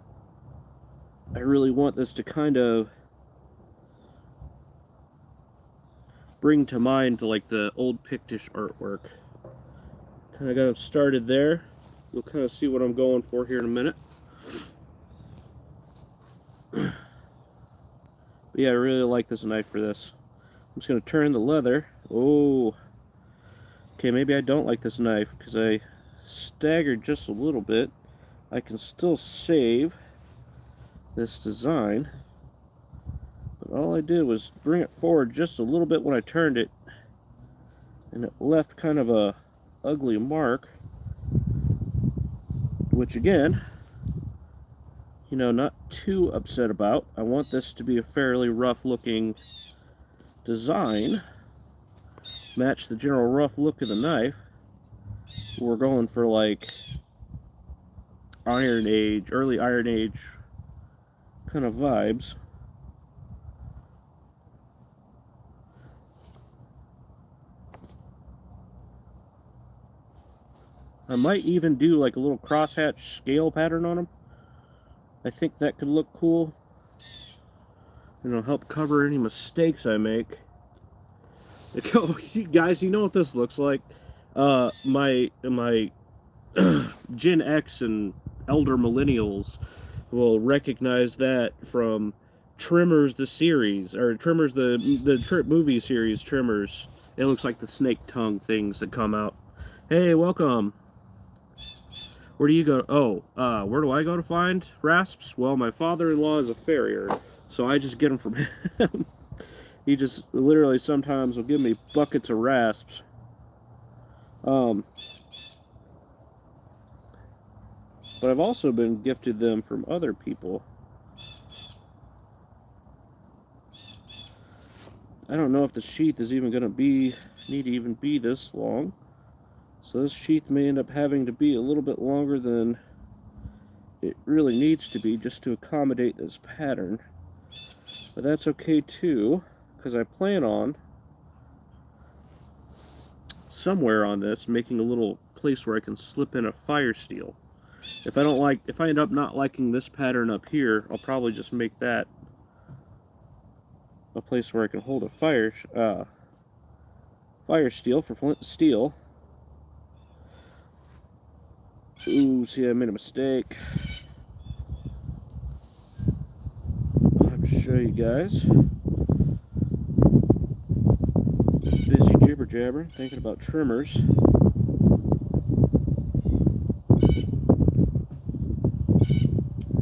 I really want this to kind of bring to mind like the old Pictish artwork. Kind of got it started there. You'll kind of see what I'm going for here in a minute. But yeah, I really like this knife for this. I'm just going to turn the leather. Oh, okay, maybe I don't like this knife because I staggered just a little bit. I can still save this design, but all I did was bring it forward just a little bit when I turned it, and it left kind of a ugly mark, which again, you know, not too upset about. I want this to be a fairly rough looking design, match the general rough look of the knife. We're going for like Iron Age, early Iron Age kind of vibes. I might even do like a little crosshatch scale pattern on them. I think that could look cool. And it'll help cover any mistakes I make. Guys, you know what this looks like? My Gen X and elder millennials will recognize that from Trimmers the series, or Trimmers the movie series Trimmers. It looks like the snake tongue things that come out. Hey, welcome. Where do you go? Oh, where do I go to find rasps? Well, my father-in-law is a farrier, so I just get them from him. He just literally sometimes will give me buckets of rasps. But I've also been gifted them from other people. I don't know if the sheath is even going to need to even be this long. So this sheath may end up having to be a little bit longer than it really needs to be just to accommodate this pattern. But that's okay too. because I plan on somewhere on this making a little place where I can slip in a fire steel. If I end up not liking this pattern up here, I'll probably just make that a place where I can hold a fire steel for flint and steel. Ooh, see, I made a mistake. I'll have to show you guys. Busy jibber jabbering, thinking about trimmers.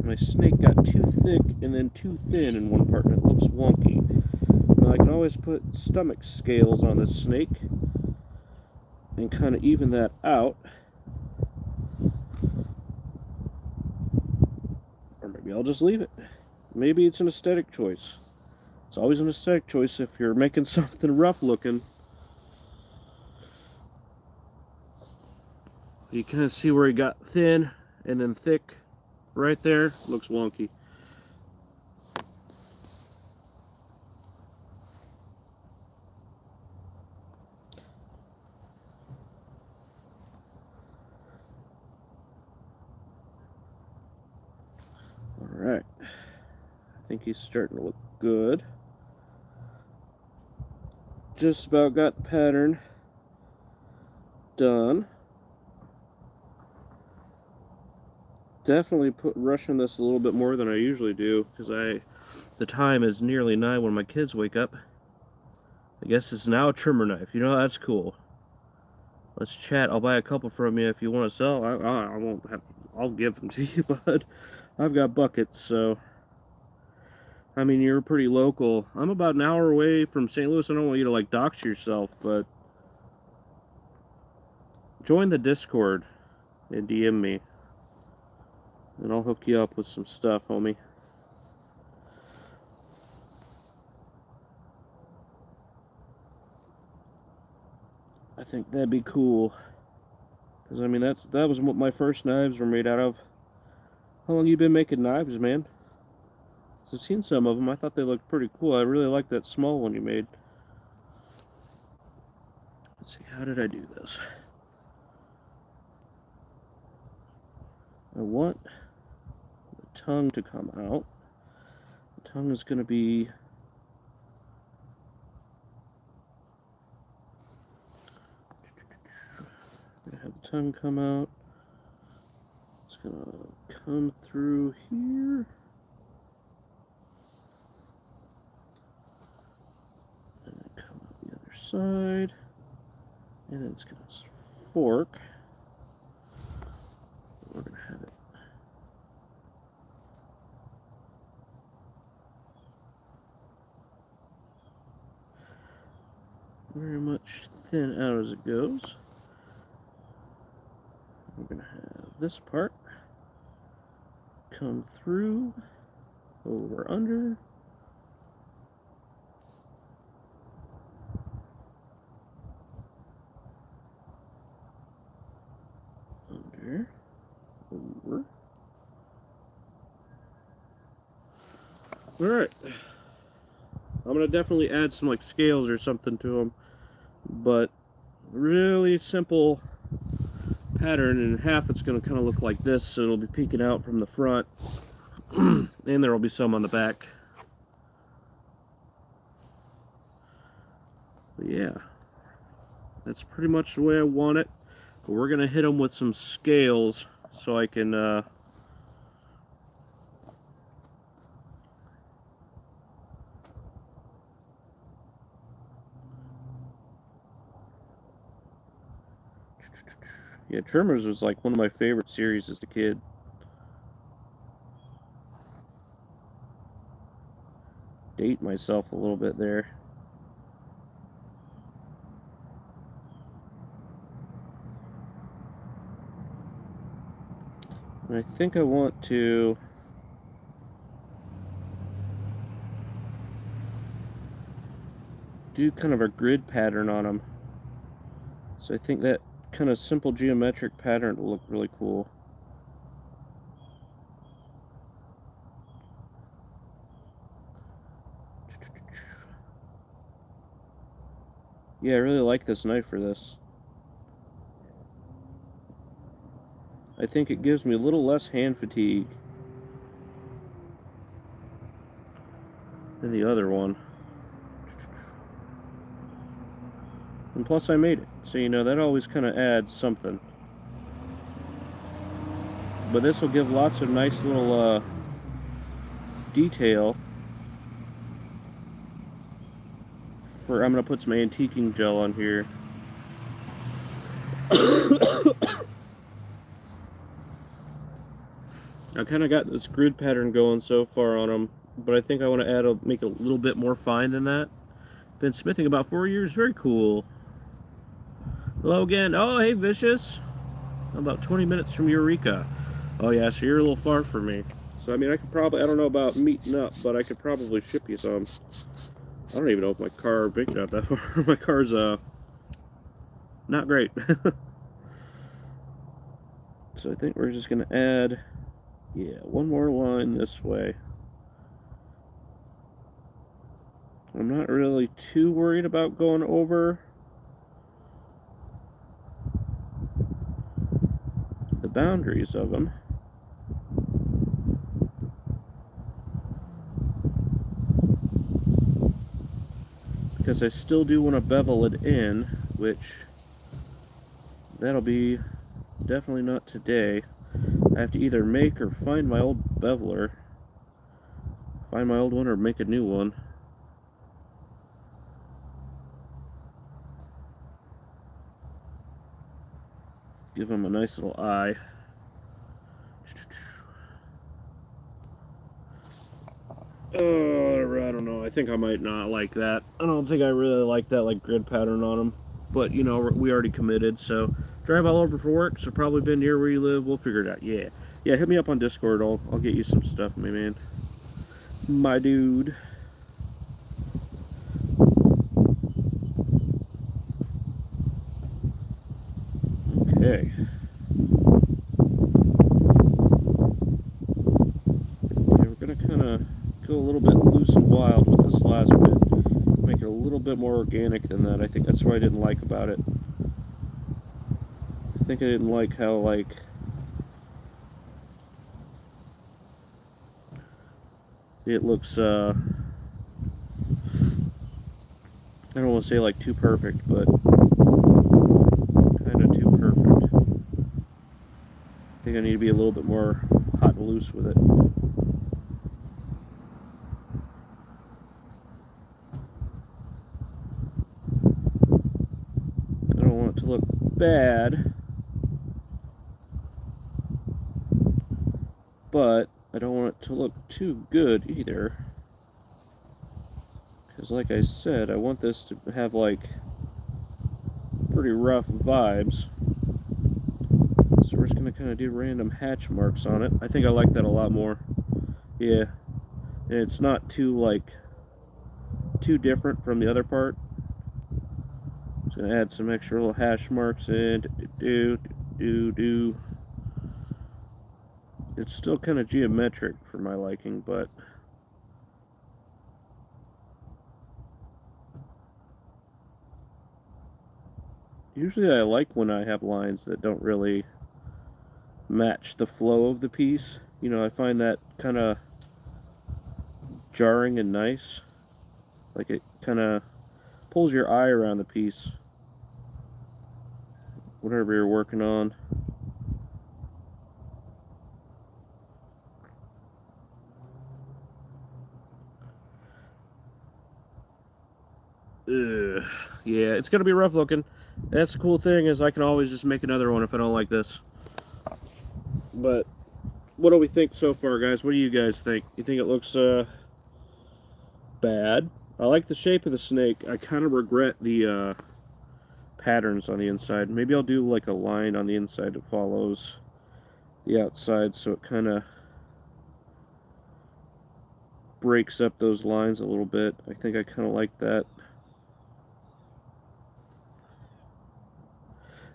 My snake got too thick and then too thin in one part, and it looks wonky. Now I can always put stomach scales on this snake and kind of even that out. Or maybe I'll just leave it. Maybe it's an aesthetic choice. It's always an aesthetic choice if you're making something rough looking. You kind of see where he got thin and then thick right there. Looks wonky. Alright. I think he's starting to look good. Just about got the pattern done. Definitely rushing this a little bit more than I usually do because the time is nearly 9 when my kids wake up. I guess it's now a trimmer knife. You know, that's cool. Let's chat. I'll buy a couple from you if you want to sell. I won't have. I'll give them to you, but I've got buckets, so. I mean, you're pretty local. I'm about an hour away from St. Louis. I don't want you to like dox yourself, but join the Discord and DM me, and I'll hook you up with some stuff, homie. I think that'd be cool. Because, I mean, that was what my first knives were made out of. How long you been making knives, man? I've seen some of them. I thought they looked pretty cool. I really like that small one you made. Let's see, how did I do this? I want the tongue to come out. The tongue is going to be... I'm going to have the tongue come out. It's going to come through here. And then come out the other side. And then it's going to fork. We're going to have it very much thin out as it goes. We're going to have this part come through, over, under. Under, over. Alright. I'm going to definitely add some like scales or something to them, but really simple pattern. And half it's going to kind of look like this, so it'll be peeking out from the front and there will be some on the back. But yeah, that's pretty much the way I want it. But we're going to hit them with some scales so I can yeah, trimmers was like one of my favorite series as a kid. Date myself a little bit there. And I think I want to do kind of a grid pattern on them. So I think that kind of simple geometric pattern will look really cool. Yeah, I really like this knife for this. I think it gives me a little less hand fatigue than the other one. And plus I made it, so you know, that always kind of adds something. But this will give lots of nice little detail. I'm going to put some antiquing gel on here. I kind of got this grid pattern going so far on them, but I think I want to make a little bit more fine than that. Been smithing about 4 years. Very cool. Hello again. Oh, hey, Vicious. I'm about 20 minutes from Eureka. Oh, yeah, so you're a little far from me. So, I mean, I could probably, I don't know about meeting up, but I could probably ship you some. I don't even know if my car picked up that far. My car's, not great. So I think we're just going to add, yeah, one more line this way. I'm not really too worried about going over the boundaries of them. Because I still do want to bevel it in, which that'll be definitely not today. I have to either make or find my old beveler. Find my old one or make a new one. Give them a nice little eye. I don't know. I think I might not like that. I don't think I really like that like grid pattern on them. But, you know, we already committed, so drive all over for work, so probably been near where you live. We'll figure it out. Yeah. Yeah, hit me up on Discord. I'll get you some stuff, my man. My dude. Okay. We're going to kind of go a little bit loose and wild with this last bit. Make it a little bit more organic than that. I think that's what I didn't like about it. I think I didn't like how, like, it looks, I don't want to say, like, too perfect, but kind of too perfect. I think I need to be a little bit more hot and loose with it. I don't want it to look bad, but I don't want it to look too good either. Because like I said, I want this to have like pretty rough vibes. So we're just going to kind of do random hatch marks on it. I think I like that a lot more. Yeah. And it's not too like too different from the other part. Just going to add some extra little hash marks in. It's still kind of geometric for my liking, but usually I like when I have lines that don't really match the flow of the piece. You know, I find that kind of jarring and nice. Like it kind of pulls your eye around the piece, whatever you're working on. Ugh. Yeah, it's gonna be rough looking. That's the cool thing, is I can always just make another one if I don't like this. But what do we think so far, guys? What do you guys think? You think it looks bad? I like the shape of the snake. I kind of regret the patterns on the inside. Maybe I'll do like a line on the inside that follows the outside, so it kind of breaks up those lines a little bit. I think I kind of like that.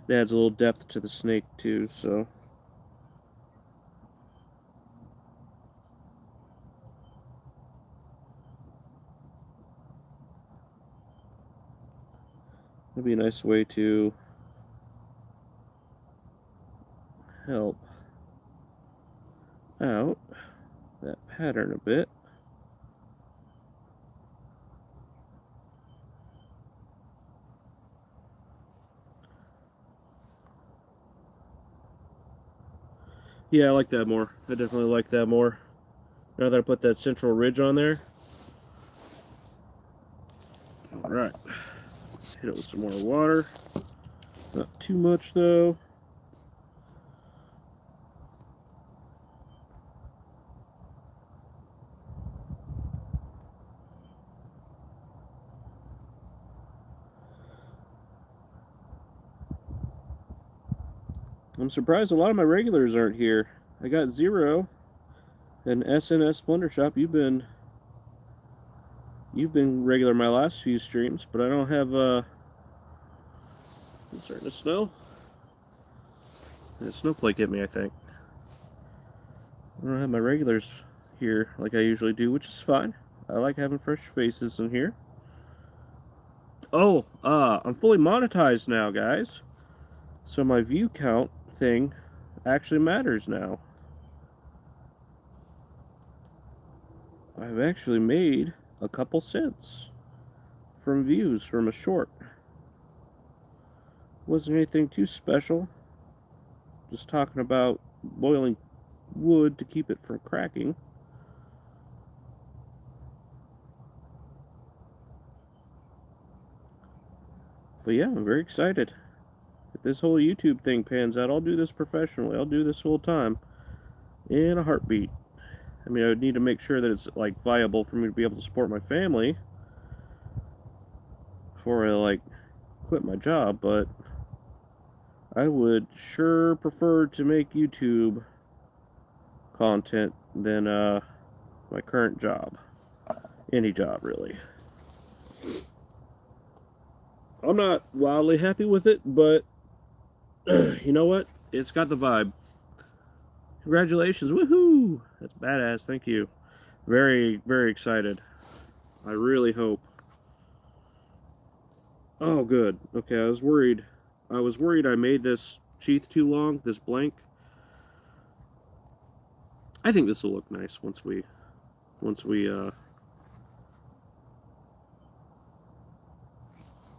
It adds a little depth to the snake too, so. That'd be a nice way to help out that pattern a bit. Yeah, I like that more. I definitely like that more. Now that I put that central ridge on there. Alright. Hit it with some more water. Not too much though. I'm surprised a lot of my regulars aren't here. I got Zero and SNS Splendor Shop. You've been regular my last few streams, but I don't have it's starting to snow. And a snowflake hit me, I think. I don't have my regulars here like I usually do, which is fine. I like having fresh faces in here. Oh, I'm fully monetized now, guys. So my view count thing actually matters now. I've actually made a couple cents from views from a short. Wasn't anything too special. Just talking about boiling wood to keep it from cracking. But yeah, I'm very excited. If this whole YouTube thing pans out, I'll do this professionally. I'll do this full time in a heartbeat. I mean, I would need to make sure that it's like viable for me to be able to support my family before I like quit my job, but I would sure prefer to make YouTube content than my current job. Any job, really. I'm not wildly happy with it, but you know what? It's got the vibe. Congratulations, woohoo! That's badass, thank you. Very, very excited. I really hope. Oh, good. Okay, I was worried I made this sheath too long, this blank. I think this will look nice once we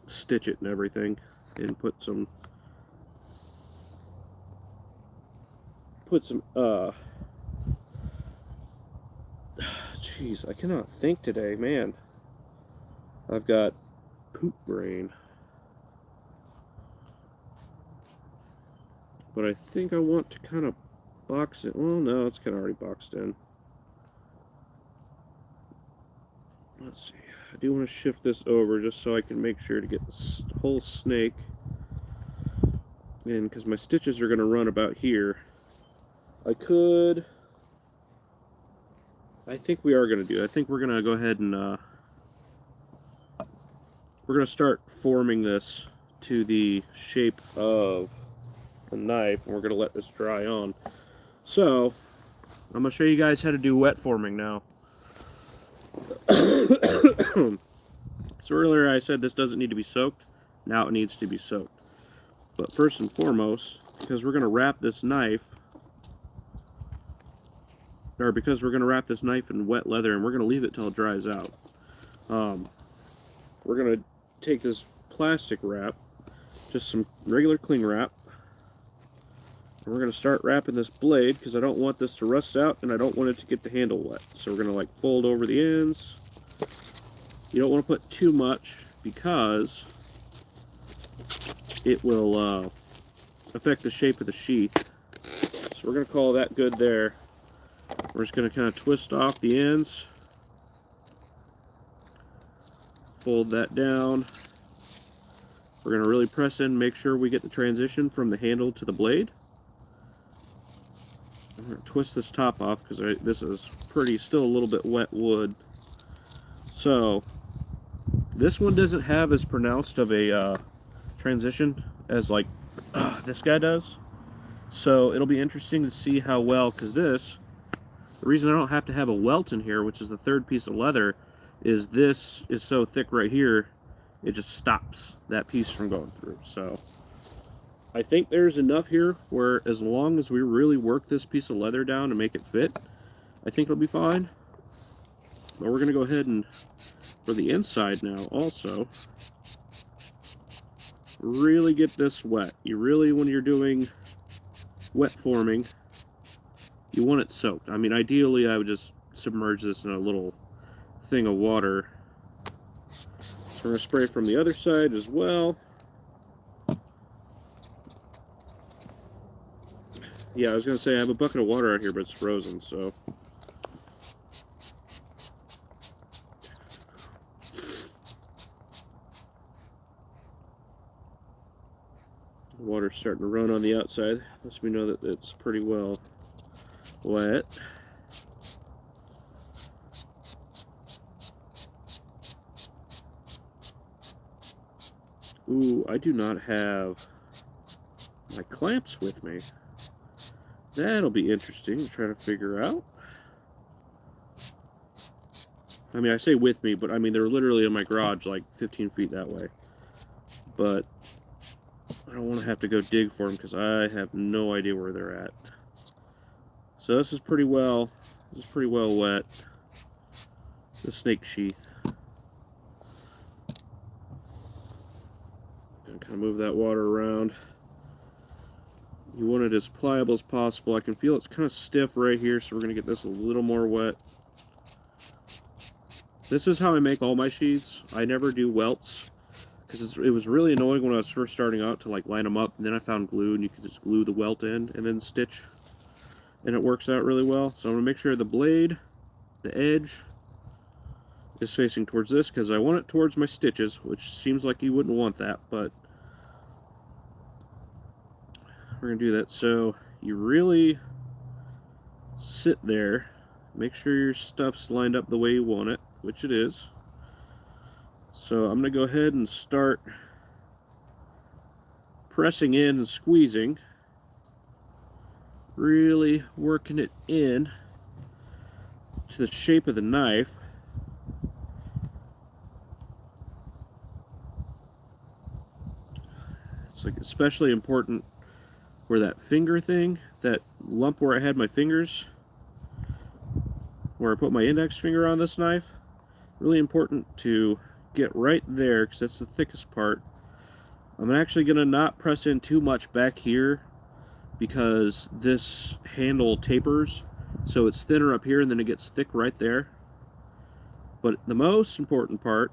stitch it and everything, and put some jeez, I cannot think today, man. I've got poop brain. But I think I want to kind of box it. Well, no, it's kind of already boxed in. Let's see. I do want to shift this over just so I can make sure to get this whole snake in, because my stitches are going to run about here. I think we are going to do it. I think we're going to go ahead and we're going to start forming this to the shape of a knife, and we're going to let this dry on. So I'm going to show you guys how to do wet forming now. So earlier I said this doesn't need to be soaked. Now it needs to be soaked. But first and foremost, because we're going to wrap this knife, in wet leather, and we're going to leave it till it dries out. We're going to take this plastic wrap, just some regular cling wrap, and we're going to start wrapping this blade because I don't want this to rust out and I don't want it to get the handle wet. So we're going to like fold over the ends. You don't want to put too much because it will affect the shape of the sheath. So we're going to call that good there. We're just going to kind of twist off the ends, fold that down. We're going to really press in, make sure we get the transition from the handle to the blade. I'm going to twist this top off because this is still a little bit wet wood. So this one doesn't have as pronounced of a transition as like this guy does. So it'll be interesting to see how well, because the reason I don't have to have a welt in here, which is the third piece of leather, is this is so thick right here, it just stops that piece from going through. So I think there's enough here where as long as we really work this piece of leather down to make it fit, I think it'll be fine. But we're going to go ahead and, for the inside now also, really get this wet. You really, when you're doing wet forming, you want it soaked. I mean, ideally I would just submerge this in a little thing of water. So we're going to spray from the other side as well. Yeah, I was going to say I have a bucket of water out here, but it's frozen, so. The water's starting to run on the outside. Lets me know that it's pretty well wet. Ooh, I do not have my clamps with me. That'll be interesting to try to figure out. I mean, I say with me, but I mean, they're literally in my garage, like 15 feet that way. But I don't want to have to go dig for them because I have no idea where they're at. So this is pretty well wet. The snake sheath. Gonna kind of move that water around. You want it as pliable as possible. I can feel it's kind of stiff right here, so we're going to get this a little more wet. This is how I make all my sheaths. I never do welts, because it was really annoying when I was first starting out to like line them up, and then I found glue, and you could just glue the welt in and then stitch, and it works out really well. So I'm going to make sure the blade, the edge, is facing towards this, because I want it towards my stitches, which seems like you wouldn't want that, but we're going to do that. So you really sit there, make sure your stuff's lined up the way you want it, which it is. So I'm going to go ahead and start pressing in and squeezing, really working it in to the shape of the knife. It's like especially important where that finger thing, that lump where I had my fingers, where I put my index finger on this knife, really important to get right there because that's the thickest part. I'm actually going to not press in too much back here because this handle tapers, so it's thinner up here and then it gets thick right there. But the most important part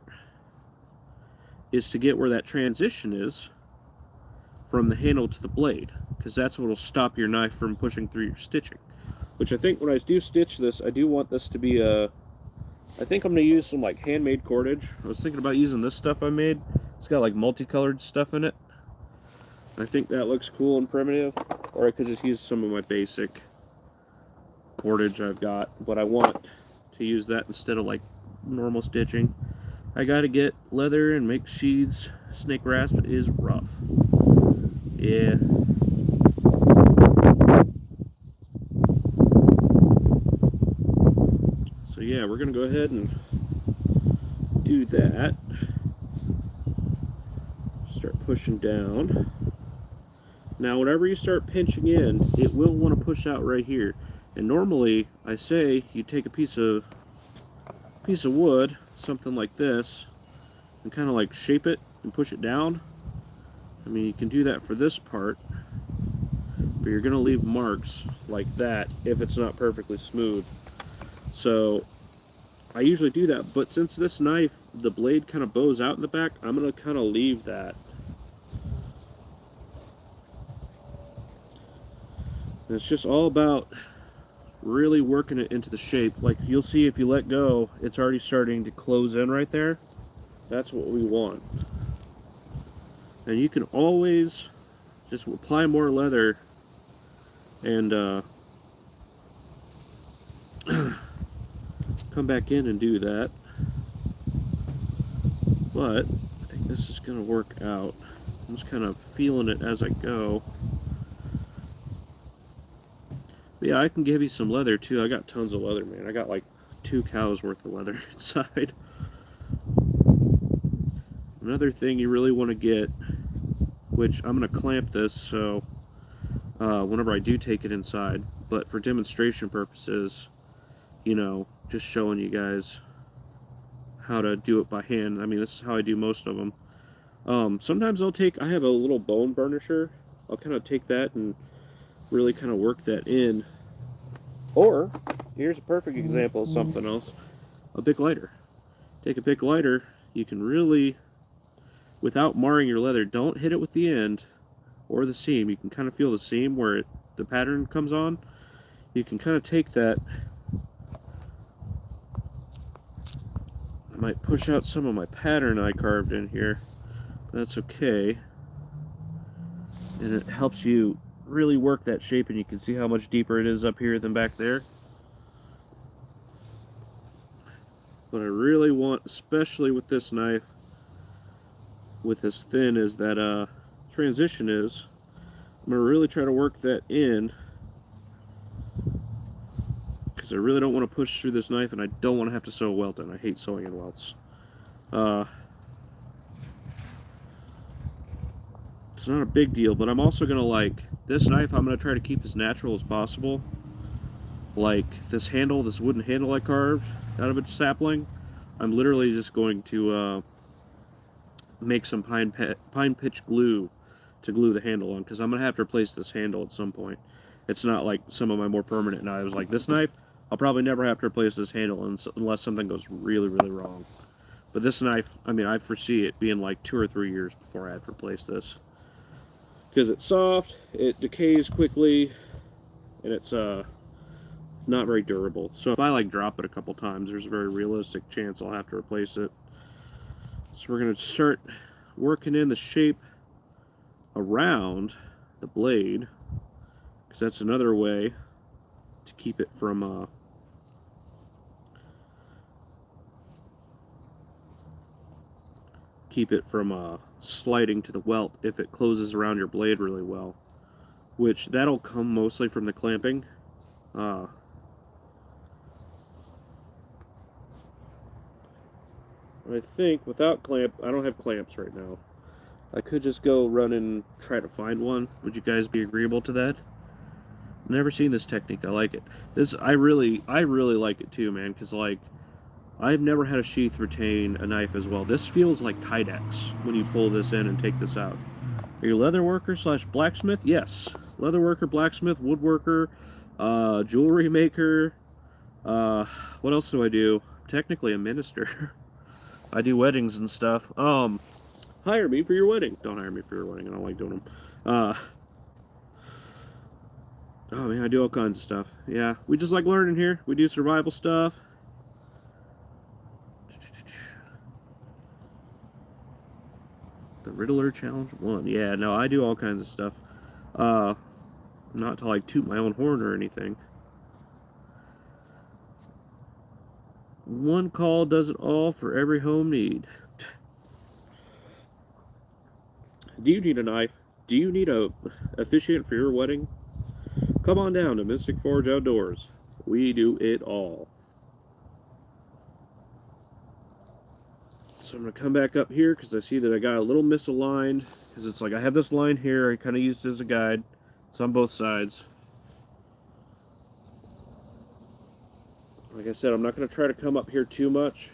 is to get where that transition is from the handle to the blade, because that's what will stop your knife from pushing through your stitching. Which I think when I do stitch this, I do want this to be a, I think I'm going to use some like handmade cordage. I was thinking about using this stuff I made. It's got like multicolored stuff in it. I think that looks cool and primitive. Or I could just use some of my basic cordage I've got, but I want to use that instead of like normal stitching. I got to get leather and make sheaths. Snake rasp is rough. Yeah. So yeah, we're gonna go ahead and do that. Start pushing down. Now whenever you start pinching in, it will want to push out right here. And normally I say you take a piece of wood, something like this, and kind of like shape it and push it down. I mean, you can do that for this part, but you're going to leave marks like that if it's not perfectly smooth. So I usually do that, but since this knife, the blade kind of bows out in the back, I'm going to kind of leave that. And it's just all about really working it into the shape. Like you'll see if you let go, it's already starting to close in right there. That's what we want. And you can always just apply more leather and come back in and do that. But I think this is going to work out. I'm just kind of feeling it as I go. But yeah, I can give you some leather too. I got tons of leather, man. I got like 2 cows worth of leather inside. I'm Another thing you really want to get, which I'm going to clamp this so whenever I do take it inside, but for demonstration purposes, you know, just showing you guys how to do it by hand. I mean, this is how I do most of them. Sometimes I have a little bone burnisher. I'll kind of take that and really kind of work that in. Or, here's a perfect example of something else. A Bic lighter. Take a Bic lighter, you can really, without marring your leather, don't hit it with the end or the seam. You can kind of feel the seam where the pattern comes on. You can kind of take that. I might push out some of my pattern I carved in here. That's okay. And it helps you really work that shape, and you can see how much deeper it is up here than back there. What I really want, especially with this knife, with this thin, is that transition is, I'm going to really try to work that in, because I really don't want to push through this knife, and I don't want to have to sew a welt in. I hate sewing in welts. It's not a big deal, but I'm also going to, like, this knife, I'm going to try to keep as natural as possible. Like this handle, this wooden handle I carved out of a sapling, I'm literally just going to make some pine pitch glue to glue the handle on, because I'm going to have to replace this handle at some point. It's not like some of my more permanent knives. Like this knife, I'll probably never have to replace this handle unless something goes really, really wrong. But this knife, I mean, I foresee it being like 2 or 3 years before I have to replace this. Because it's soft, it decays quickly, and it's not very durable. So if I like drop it a couple times, there's a very realistic chance I'll have to replace it. So we're going to start working in the shape around the blade, because that's another way to keep it from sliding to the welt if it closes around your blade really well, which that'll come mostly from the clamping. I think without clamp, I don't have clamps right now. I could just go run and try to find one. Would you guys be agreeable to that? Never seen this technique. I like it. I really like it too, man, because like I've never had a sheath retain a knife as well. This feels like Kydex when you pull this in and take this out. Are you a leather worker / blacksmith? Yes. Leather worker, blacksmith, woodworker, jewelry maker. What else do I do? I'm technically a minister. I do weddings and stuff. Hire me for your wedding. Don't hire me for your wedding. I don't like doing them. Oh man, I do all kinds of stuff. Yeah, we just like learning here. We do survival stuff. The Riddler Challenge 1. Yeah, no, I do all kinds of stuff. Not to like toot my own horn or anything. One call does it all for every home need. Do you need a knife? Do you need a officiant for your wedding? Come on down to Mystic Forge Outdoors. We do it all. So I'm going to come back up here because I see that I got a little misaligned, because it's like I have this line here, I kind of used it as a guide. It's on both sides. Like I said, I'm not going to try to come up here too much.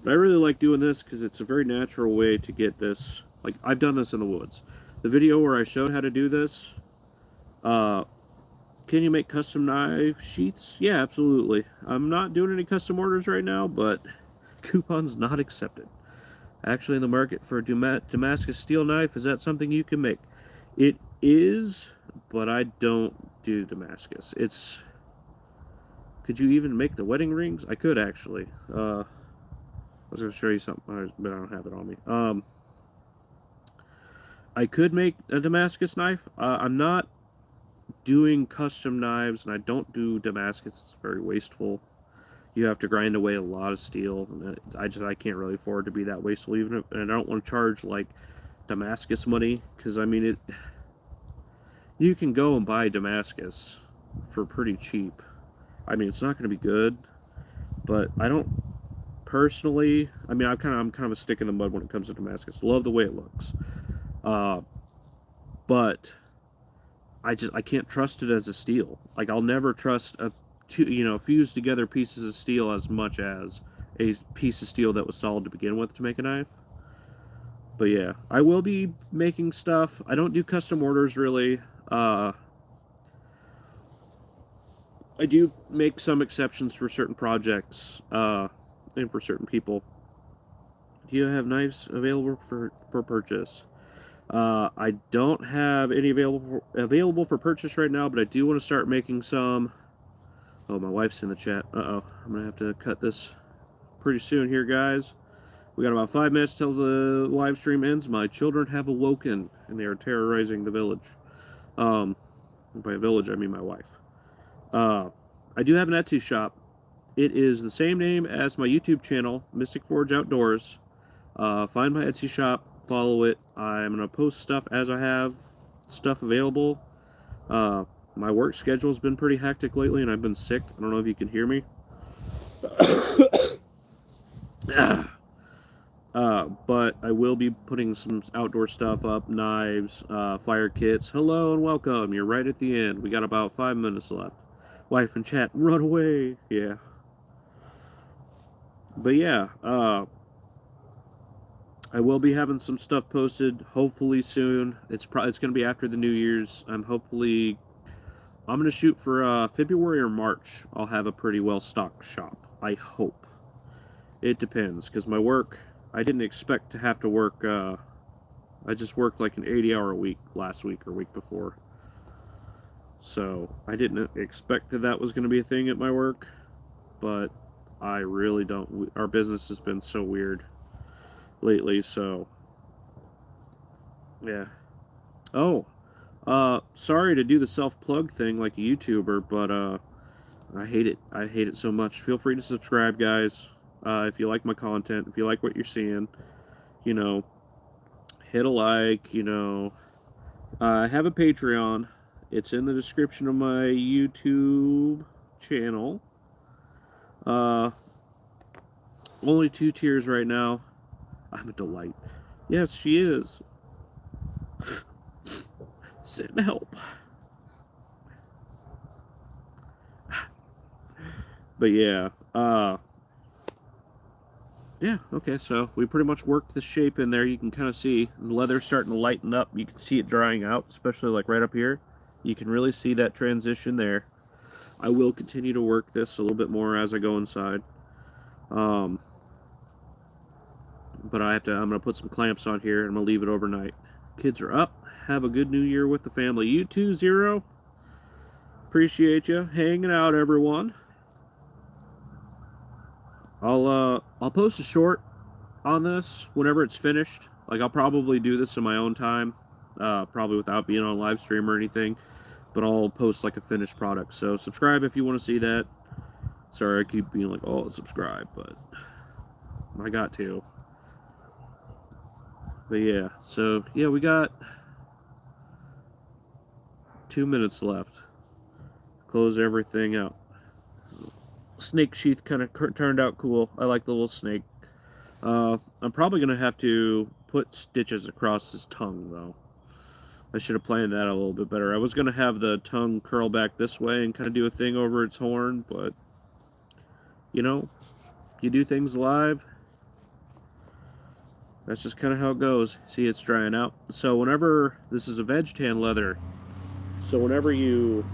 But I really like doing this because it's a very natural way to get this. Like, I've done this in the woods. The video where I showed how to do this, can you make custom knife sheaths? Yeah, absolutely. I'm not doing any custom orders right now, but coupons not accepted. Actually, in the market for a Damascus steel knife, is that something you can make? It is, but I don't do Damascus. Could you even make the wedding rings? I could, actually. I was going to show you something, but I don't have it on me. I could make a Damascus knife. I'm not doing custom knives, and I don't do Damascus. It's very wasteful. You have to grind away a lot of steel, and I can't really afford to be that wasteful, and I don't want to charge like Damascus money, because I mean you can go and buy Damascus for pretty cheap. I mean, it's not going to be good, but I don't personally, I mean, I'm kind of a stick in the mud when it comes to Damascus. Love the way it looks, but I can't trust it as a steel. Like, I'll never trust fused together pieces of steel as much as a piece of steel that was solid to begin with to make a knife. But yeah, I will be making stuff. I don't do custom orders really. I do make some exceptions for certain projects and for certain people. Do you have knives available for purchase? I don't have any available for purchase right now, but I do want to start making some. Oh, my wife's in the chat. Uh-oh. I'm going to have to cut this pretty soon here, guys. We got about 5 minutes till the live stream ends. My children have awoken, and they are terrorizing the village. By village, I mean my wife. I do have an Etsy shop. It is the same name as my YouTube channel, Mystic Forge Outdoors. Find my Etsy shop, follow it. I'm going to post stuff as I have stuff available. My work schedule has been pretty hectic lately, and I've been sick. I don't know if you can hear me. But I will be putting some outdoor stuff up, knives, fire kits. Hello and welcome. You're right at the end. We got about 5 minutes left. Wife in chat, run away. Yeah. But yeah, I will be having some stuff posted hopefully soon. It's going to be after the New Year's. I'm going to shoot for February or March. I'll have a pretty well stocked shop. I hope. It depends, because my work, I didn't expect to have to work. I just worked like an 80-hour week last week or week before. So I didn't expect that was going to be a thing at my work, but I really don't. Our business has been so weird lately, so yeah. Oh, sorry to do the self-plug thing like a YouTuber, but I hate it. I hate it so much. Feel free to subscribe, guys. If you like my content, if you like what you're seeing, you know, hit a like, you know. I have a Patreon. It's in the description of my YouTube channel. Only 2 tiers right now. I'm a delight. Yes, she is. Send help. But yeah, yeah, okay, so we pretty much worked the shape in there. You can kind of see the leather starting to lighten up. You can see it drying out, especially like right up here. You can really see that transition there. I will continue to work this a little bit more as I go inside. But I'm going to put some clamps on here, and I'm going to leave it overnight. Kids are up. Have a good New Year with the family. You too, Zero. Appreciate you hanging out, everyone. I'll post a short on this whenever it's finished. Like, I'll probably do this in my own time, probably without being on live stream or anything, but I'll post like a finished product. So subscribe if you want to see that. Sorry, I keep being like, oh, subscribe, but I got to. But yeah, so yeah, we got 2 minutes left. Close everything out. Snake sheath kind of turned out cool. I like the little snake. I'm probably going to have to put stitches across his tongue, though. I should have planned that a little bit better. I was going to have the tongue curl back this way and kind of do a thing over its horn, but, you know, you do things live. That's just kind of how it goes. See, it's drying out. So whenever, this is a veg tan leather, so whenever you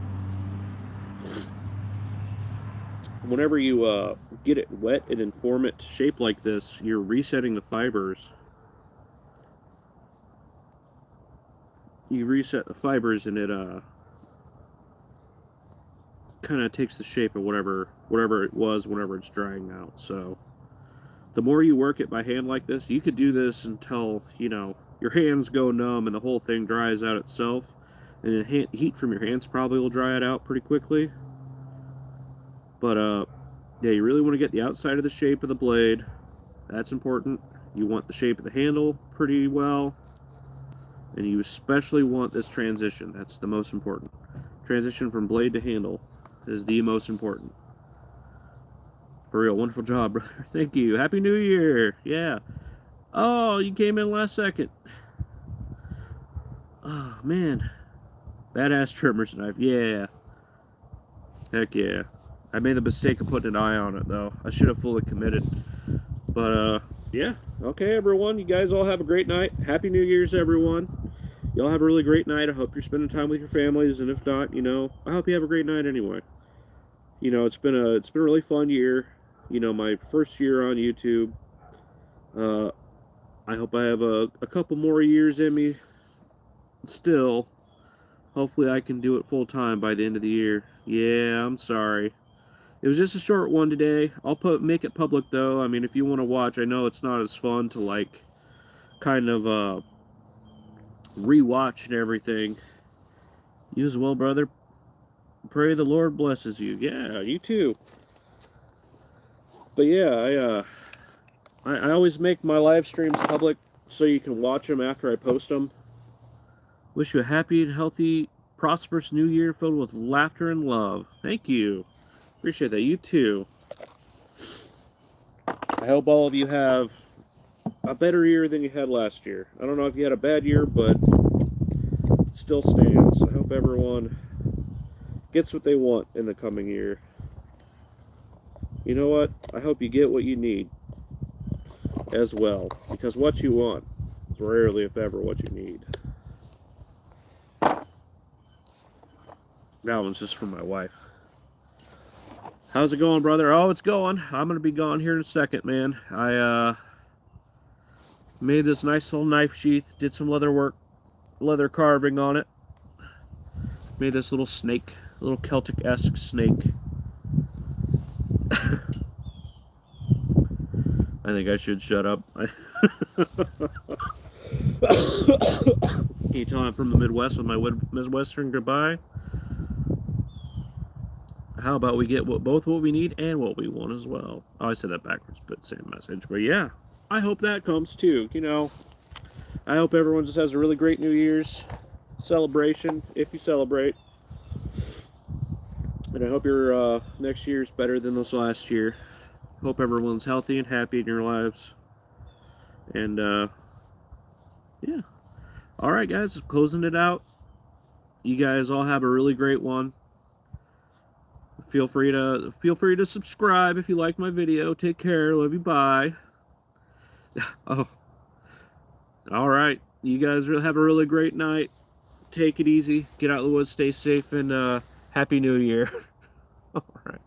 get it wet and inform it to shape like this, you're resetting the fibers. You reset the fibers, and it kind of takes the shape of whatever it was whenever it's drying out. So the more you work it by hand like this, you could do this until, you know, your hands go numb and the whole thing dries out itself. And the heat from your hands probably will dry it out pretty quickly. But yeah, you really want to get the outside of the shape of the blade. That's important. You want the shape of the handle pretty well. And you especially want this transition. That's the most important. Transition from blade to handle is the most important. For real, wonderful job, brother. Thank you. Happy New Year. Yeah. Oh, you came in last second. Oh, man. Badass trimmer's knife. Yeah. Heck yeah. I made the mistake of putting an eye on it, though. I should have fully committed. But, yeah. Okay, everyone. You guys all have a great night. Happy New Year's, everyone. Y'all have a really great night. I hope you're spending time with your families. And if not, you know, I hope you have a great night anyway. You know, it's been a really fun year. You know, my first year on YouTube. I hope I have a couple more years in me still. Hopefully I can do it full time by the end of the year. Yeah, I'm sorry. It was just a short one today. I'll make it public though. I mean, if you want to watch, I know it's not as fun to like kind of rewatch and everything. You as well, brother. Pray the Lord blesses you. Yeah, you too. But yeah, I always make my live streams public so you can watch them after I post them. Wish you a happy and healthy, prosperous new year filled with laughter and love. Thank you. Appreciate that. You too. I hope all of you have a better year than you had last year. I don't know if you had a bad year, but it still stands. I hope everyone gets what they want in the coming year. You know what? I hope you get what you need as well, because what you want is rarely, if ever, what you need. That one's just for my wife. How's it going, brother? Oh, it's going. I'm going to be gone here in a second, man. I made this nice little knife sheath, did some leather carving on it. Made this little snake, little Celtic-esque snake. I think I should shut up. Can you tell I'm from the Midwest with my Midwestern goodbye? How about we get both what we need and what we want as well? Oh, I said that backwards, but same message. But yeah, I hope that comes too. You know, I hope everyone just has a really great New Year's celebration, if you celebrate. And I hope your next year is better than this last year. Hope everyone's healthy and happy in your lives. And yeah. All right, guys, closing it out. You guys all have a really great one. Feel free to subscribe if you like my video. Take care. Love you. Bye. Oh. All right. You guys have a really great night. Take it easy. Get out of the woods. Stay safe, and Happy New Year. All right.